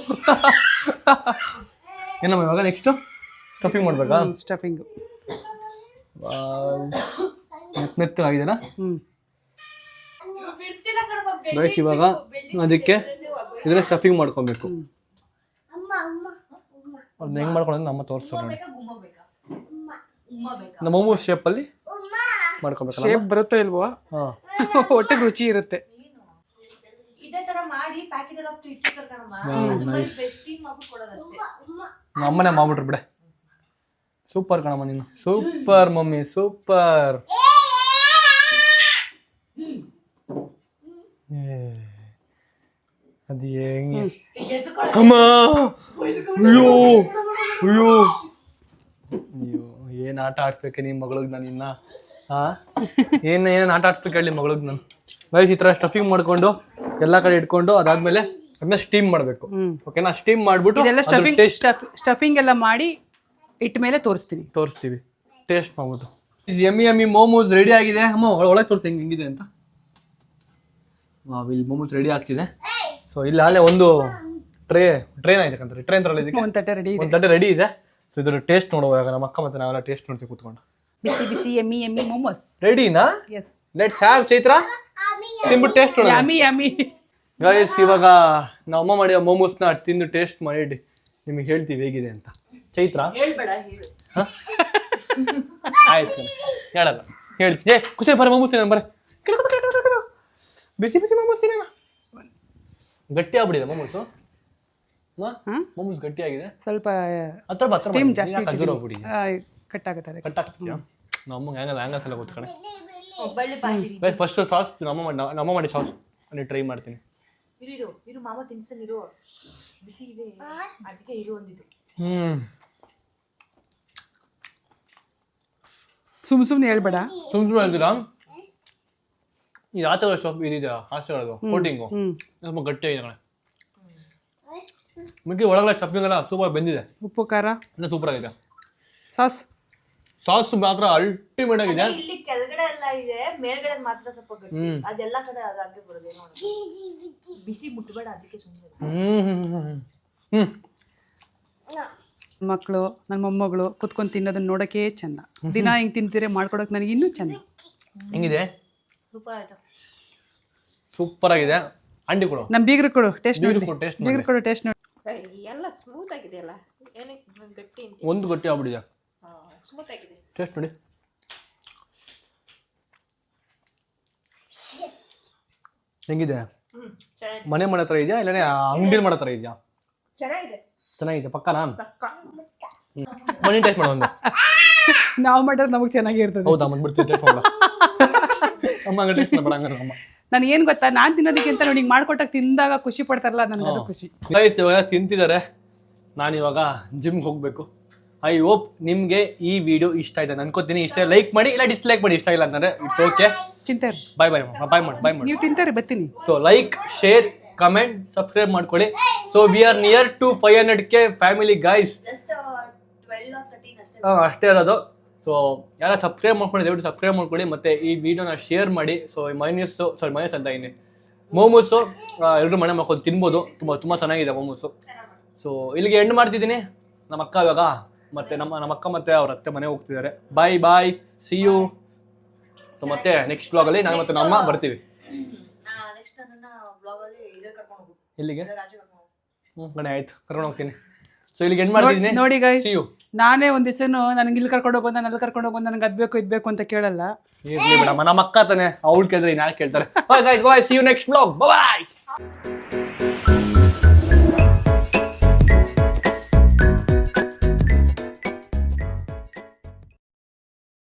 Speaker 2: ಏನಮ್ಮ ಇವಾಗ ನೆಕ್ಸ್ಟ್ ಸ್ಟಫಿಂಗ್ ಮಾಡ್ಬೇಕಾ?
Speaker 4: ಸ್ಟಫಿಂಗ್
Speaker 2: ಮೆತ್ತಗಾಗಿದೆನಾ? ಗೈಸ್ ಇವಾಗ ಅದಕ್ಕೆ ಇದನ್ನ ಸ್ಟಫಿಂಗ್ ಮಾಡ್ಕೊಬೇಕು. ಅದನ್ನ ಹೆಂಗ್ ಮಾಡ್ಕೊಳ್ಳೋದು ನಮ್ಮ ತೋರಿಸೋಣ. ನಮ್ಮ ಮೋಮೋಸ್ ಶೇಪಲ್ಲಿ ಮಾಡ್ಕೊಬೇಕು.
Speaker 4: ಶೇಪ್ ಬರುತ್ತೋ ಇಲ್ವೋ, ಹೊಟ್ಟೆಗೆ ರುಚಿ ಇರುತ್ತೆ.
Speaker 2: ಅಮ್ಮನೇ ಮಾಡ್ಬಿಟ್ರು ಬಿಡೆ. ಸೂಪರ್ ಕಣಮ್ಮ ನೀನು, ಸೂಪರ್ ಮಮ್ಮಿ, ಸೂಪರ್. ಅದು ಹೆಂಗೆ ಅಮ್ಮ? ಅಯ್ಯೋ ಏನು ಆಟ ಆಡ್ಸ್ಬೇಕು ನಿಮ್ಮ ಮಗಳಿಗೆ ನಾನು ಇನ್ನ ಏನೇನು ಆಟ ಆಡ್ಸ್ಬೇಕು ಹೇಳಿ ನಿಮ್ಮ ಮಗಳಿಗೆ ನಾನು ಗೈಸ್. ಈ ಥರ ಸ್ಟಫಿಂಗ್ ಮಾಡ್ಕೊಂಡು ಎಲ್ಲ ಕಡೆ ಇಟ್ಕೊಂಡು ಅದಾದ್ಮೇಲೆ ಅದನ್ನ ಸ್ಟೀಮ್ ಮಾಡಬೇಕು. ಓಕೆನಾ? ಸ್ಟೀಮ್ ಮಾಡ್ಬಿಟ್ಟು
Speaker 4: ಇದೆಲ್ಲ ಸ್ಟಫಿಂಗ್ ಎಲ್ಲ ಮಾಡಿ ಇಟ್ಟ ಮೇಲೆ
Speaker 2: ತೋರಿಸ್ತೀವಿ ಟೇಸ್ಟ್ ಮಾಡ್ಬಿಟ್ಟು. ಎಮ್ಮಿ ಎಮ್ಮಿ ಮೋಮೋಸ್ ರೆಡಿ ಆಗಿದೆ. ಅಮ್ಮ ಒಳಗೆ ತೋರಿಸಿ ಹೆಂಗಿದೆ ಅಂತ. ಇಲ್ಲಿ ಮೋಮೋಸ್ ರೆಡಿ ಆಗ್ತಿದೆ. ಸೊ ಇಲ್ಲಿ ಅಲ್ಲೇ ಒಂದು ಟ್ರೈನ್ ಆಯ್ತಕ್ಕಂತಾರೆ. ಟ್ರೈನ್ ತರಲ್ಲ ಇದಕ್ಕೆ ಒಂದು ತಟ್ಟೆ ರೆಡಿ ಇದೆ. ಸೊ ಇದ್ರ ಟೇಸ್ಟ್ ನೋಡುವಾಗ ನಮ್ಮ ಅಕ್ಕ ಮತ್ತೆ ನಾವೆಲ್ಲ ಟೇಸ್ಟ್ ನೋಡ್ತೀವಿ ಕೂತ್ಕೊಂಡು.
Speaker 4: ಬಿಸಿ ಬಿಸಿ ಎಮ್ಮಿ ಎಮ್ಮಿ ಮೋಮೋಸ್
Speaker 2: ರೆಡಿನಾ? Let's have Chaitra. ತಿಂದ್ಬಿಟ್ಟು ಟೇಸ್ಟ್ ನೋಡೋಣ.
Speaker 4: ಯಮ್ಮಿ
Speaker 2: ಗೈಸ್ ಇವಾಗ ನಾವು ಅಮ್ಮ ಮಾಡಿದ ಮೋಮೋಸ್ನ ತಿಂದು ಟೇಸ್ಟ್ ಮಾಡಿ ನಿಮಗೆ ಹೇಳ್ತೀವಿ ಹೇಗಿದೆ ಅಂತ. ಚೈತ್ರ ಆಯ್ತು ಹೇಳಲ್ಲ ಹೇಳ್ತೀನಿ. ಖುಷಿ ಬರ ಮೋಮೋಸ್ ತಿನ್ನೋಣ ಬರ. ಬಿಸಿ ಬಿಸಿ ಮೋಮೋಸ್ ತಿನ್ನೋಣ. ಗಟ್ಟಿ ಆಗ್ಬಿಟ್ಟಿದೆ ಮೋಮೋಸು. ಮೋಮೋಸ್ ಗಟ್ಟಿ ಆಗಿದೆ.
Speaker 4: ಸ್ವಲ್ಪ
Speaker 2: ಹತ್ರ
Speaker 4: ಸ್ಟೀಮ್ ಜಾಸ್ತಿ
Speaker 2: ಕಟ್ಟಾಗ್ತಿದ್ಯಾ? ಕಟ್ಟಾಗ್ತಿದ್ಯಾ? ನಮ್ಮ ಹ್ಯಾಂಗಲ್ಸ್ ಎಲ್ಲ ಗೊತ್ತ್ಕಣೆ. ಫಸ್ಟ್ ಸಾಸ್ ನಮ್ಮ ಮಾಡಿ ಸಾಸ್ ಟ್ರೈ ಮಾಡ್ತೀನಿ.
Speaker 1: ಇರು ಮಾಮ ತಿನ್ಸನ್ ಇರು, ಬಿಸಿ ಇದೆ ಅದಕ್ಕೆ ಇರು ಒಂದಿದ್ದು.
Speaker 4: ಸುಮ್ನೆ ಹೇಳ್ಬೇಡ.
Speaker 2: ಸುಮ್ಮನೆ ಹೇಳ್ತೀರಾ? ಈ ಆಚೆಗಳ ಸ್ಟಾಪ್ ಇದಿದೆ ಆಚೆಗಳದು ಕೋಟಿಂಗು ಸ್ವಲ್ಪ ಗಟ್ಟಿ ಆಗಿದೆ ಕಣೆ. ಮಿಕ್ಕಿ ಒಳಗಡೆ ಸ್ಟಫಿಂಗ್ ಎಲ್ಲ ಸೂಪರ್ ಬೆಂದಿದೆ.
Speaker 4: ಉಪ್ಪು ಖಾರ
Speaker 2: ಇನ್ನೂ ಸೂಪರ್ ಆಗಿದೆ.
Speaker 4: ಸಾಸ್
Speaker 2: ಮಾತ್ರ ಅಲ್ಟಿಮೇಟ್ ಆಗಿದೆ.
Speaker 1: ಇಲ್ಲಿ ಕೆಳಗಡೆ ಎಲ್ಲ ಇದೆ, ಮೇಲ್ಗಡೆ ಮಾತ್ರ ಸ್ವಲ್ಪ ಗಟ್ಟಿ. ಅದೆಲ್ಲ ಕಡೆ ಅದಾಗೆ ಬರೋದು. ಬಿಸಿ ಮುಟ್ಬೇಡ ಅದಕ್ಕೆ ಸುಮ್ಮನೆ.
Speaker 4: ಮಕ್ಕಳು ನನ್ನ ಮೊಮ್ಮಗಳು ಕುತ್ಕೊಂಡು ತಿನ್ನೋದನ್ನ ನೋಡೋಕೆ ಚಂದ. ದಿನ ಹಿಂಗೆ ತಿಂತೀರಿ ಮಾಡ್ಕೊಡೋಕೆ ನನಗೆ ಇನ್ನೂ ಚಂದ.
Speaker 2: ಹೆಂಗಿದೆ?
Speaker 1: ಸೂಪರ್ ಆಯ್ತು.
Speaker 2: ಸೂಪರ್ ಆಗಿದೆ. ಅಂಡಿ ಕೊಡು.
Speaker 4: ನಮ್ಮ ಬೀಗ್ರು ಕೊಡು ಟೇಸ್ಟ್ ನೋಡಿ.
Speaker 2: ಬೀಗ್ರು
Speaker 4: ಕೊಡು ಟೇಸ್ಟ್ ನೋಡಿ.
Speaker 1: ಎಲ್ಲ ಸ್ಮೂತ್ ಆಗಿದೆಯಲ್ಲ, ಏನಕ್ಕೆ ಗಟ್ಟಿ ಅಂತ?
Speaker 2: ಒಂದು ಗಟ್ಟಿ ಆಗ್ಬಿಟ್ಟಿದೆ.
Speaker 1: ಸ್ಮೂತ್ ಆಗಿದೆ.
Speaker 2: ಟೇಸ್ಟ್ ನೋಡಿ. ಹೆಂಗಿದೆ? ಮನೆ ಮಾಡೋ ಥರ ಇದೆಯಾ ಇಲ್ಲನೇ ಅಂಗಡಿಲಿ ಮಾಡೋ ಥರ ಇದೆಯಾ? ಚೆನ್ನಾಗಿದೆ ಪಕ್ಕನಾ? ಮನೆ ಟೇಸ್ಟ್ ಮಾಡೋ ಒಂದು.
Speaker 4: ನಾವು ಮಾಡೋದು ನಮಗೆ ಚೆನ್ನಾಗಿರ್ತದೆ.
Speaker 2: ಹೌದಾ? ಮಾಡ್ಬಿಡ್ತೀವಿ ಟೇಸ್ಟ್ ಮಾಡೋಣ. ಅಮ್ಮ ಹಂಗೆ ಟೇಸ್ಟ್ ಮಾಡಬೇಡ ಹಂಗಾರೆ ಅಮ್ಮ.
Speaker 4: ನನಗೆ ಏನು ಗೊತ್ತಾ, ನಾನು ತಿನ್ನೋದಕ್ಕಿಂತ ನೋಡಿ ಹಿಂಗೆ ಮಾಡ್ಕೊಟ್ಟಾಗ ತಿಂದಾಗ ಖುಷಿ ಪಡ್ತಾರಲ್ಲ, ನನಗೆ ಅದು ಖುಷಿ.
Speaker 2: ಇವಾಗ ತಿಂತಿದ್ದಾರೆ. ನಾನಿವಾಗ ಜಿಮ್ಗೆ ಹೋಗಬೇಕು. ಐ ಹೋಪ್ ನಿಮಗೆ ಈ ವಿಡಿಯೋ ಇಷ್ಟ ಆಯ್ತು ಅನ್ಕೋತೀನಿ. ಇಷ್ಟ ಲೈಕ್ ಮಾಡಿ, ಇಲ್ಲ ಡಿಸ್ಲೈಕ್ ಮಾಡಿ. ಇಷ್ಟ ಇಲ್ಲ ಅಂತಂದ್ರೆ ಇಟ್ಸ್ ಓಕೆ.
Speaker 4: ತಿಂತಾರೆ.
Speaker 2: ಬಾಯ್ ಮಾಡಿ.
Speaker 4: ನೀವು ತಿಂತಾರೆ ಬರ್ತೀನಿ.
Speaker 2: So like, share, comment, subscribe ಮಾಡ್ಕೊಳ್ಳಿ. So we are near to 500K family guys. ಅಷ್ಟೇ ಇರೋದು. ಸೊ ಯಾರ ಸಬ್ಸ್ಕ್ರೈಬ್ ಮಾಡ್ಕೊಳ್ಳಿ, ದಯವಿಟ್ಟು ಸಬ್ಸ್ಕ್ರೈಬ್ ಮಾಡ್ಕೊಳ್ಳಿ. ಮತ್ತೆ ಈ ವಿಡಿಯೋನ ಶೇರ್ ಮಾಡಿ. ಸೊ ಮೈನಸ್ ಅಂತ ಇಲ್ಲಿ ಮೋಮೋಸು ಎಲ್ಲರೂ ಮನೆ ಮಾಡ್ಕೊಂಡು ತಿನ್ಬೋದು. ತುಂಬ ಚೆನ್ನಾಗಿದೆ ಮೋಮೋಸು. ಸೊ ಇಲ್ಲಿಗೆ ಎಂಡ್ ಮಾಡ್ತಿದ್ದೀನಿ. ನಮ್ಮ ಅಕ್ಕ ಇವಾಗ ಮತ್ತೆ ನಮ್ಮ ಅಕ್ಕ ಮತ್ತೆ ಅವ್ರ ಅತ್ತೆ ಮನೆ ಹೋಗ್ತಿದ್ದಾರೆ. Bye see you. ಸೊ ಮತ್ತೆ ನೆಕ್ಸ್ಟ್ ಬ್ಲಾಗಲ್ಲಿ ನಾನು ಮತ್ತೆ ನಮ್ಮ ಬರ್ತೀವಿ. ಇಲ್ಲಿಗೆ ಗಣೆ ಆಯ್ತು, ಕರ್ಕೊಂಡು ಹೋಗ್ತೀನಿ. ಸೊ ಇಲ್ಲಿಗೆ ಎಂಡ್ ಮಾಡ್ತಿದ್ದೀನಿ.
Speaker 4: ನೋಡಿ ಗೈಸ್,
Speaker 2: ಸಿ ಯು.
Speaker 4: ನಾನೇ ಒಂದ್ ದಿವಸನು ನನಗೆ ಇಲ್ಲಿ ಕರ್ಕೊಂಡು ಹೋಗೋದು, ನಾನು ಅಲ್ಲಿ ಕರ್ಕೊಂಡು ಹೋಗೋದು, ನನಗೆ ಅದ್ಬೇಕು ಇದ್ಬೇಕು ಅಂತ ಕೇಳಲ್ಲ.
Speaker 2: ಇರ್ಲಿ ಮೇಡಮ್, ನಮ್ಮ ಅಕ್ಕ ತಾನೆ, ಅವ್ಳು ಕೇಳಿದ್ರೆ ಇನ್ಯಾರು ಕೇಳ್ತಾರೆ. Bye see you next blog. Bye.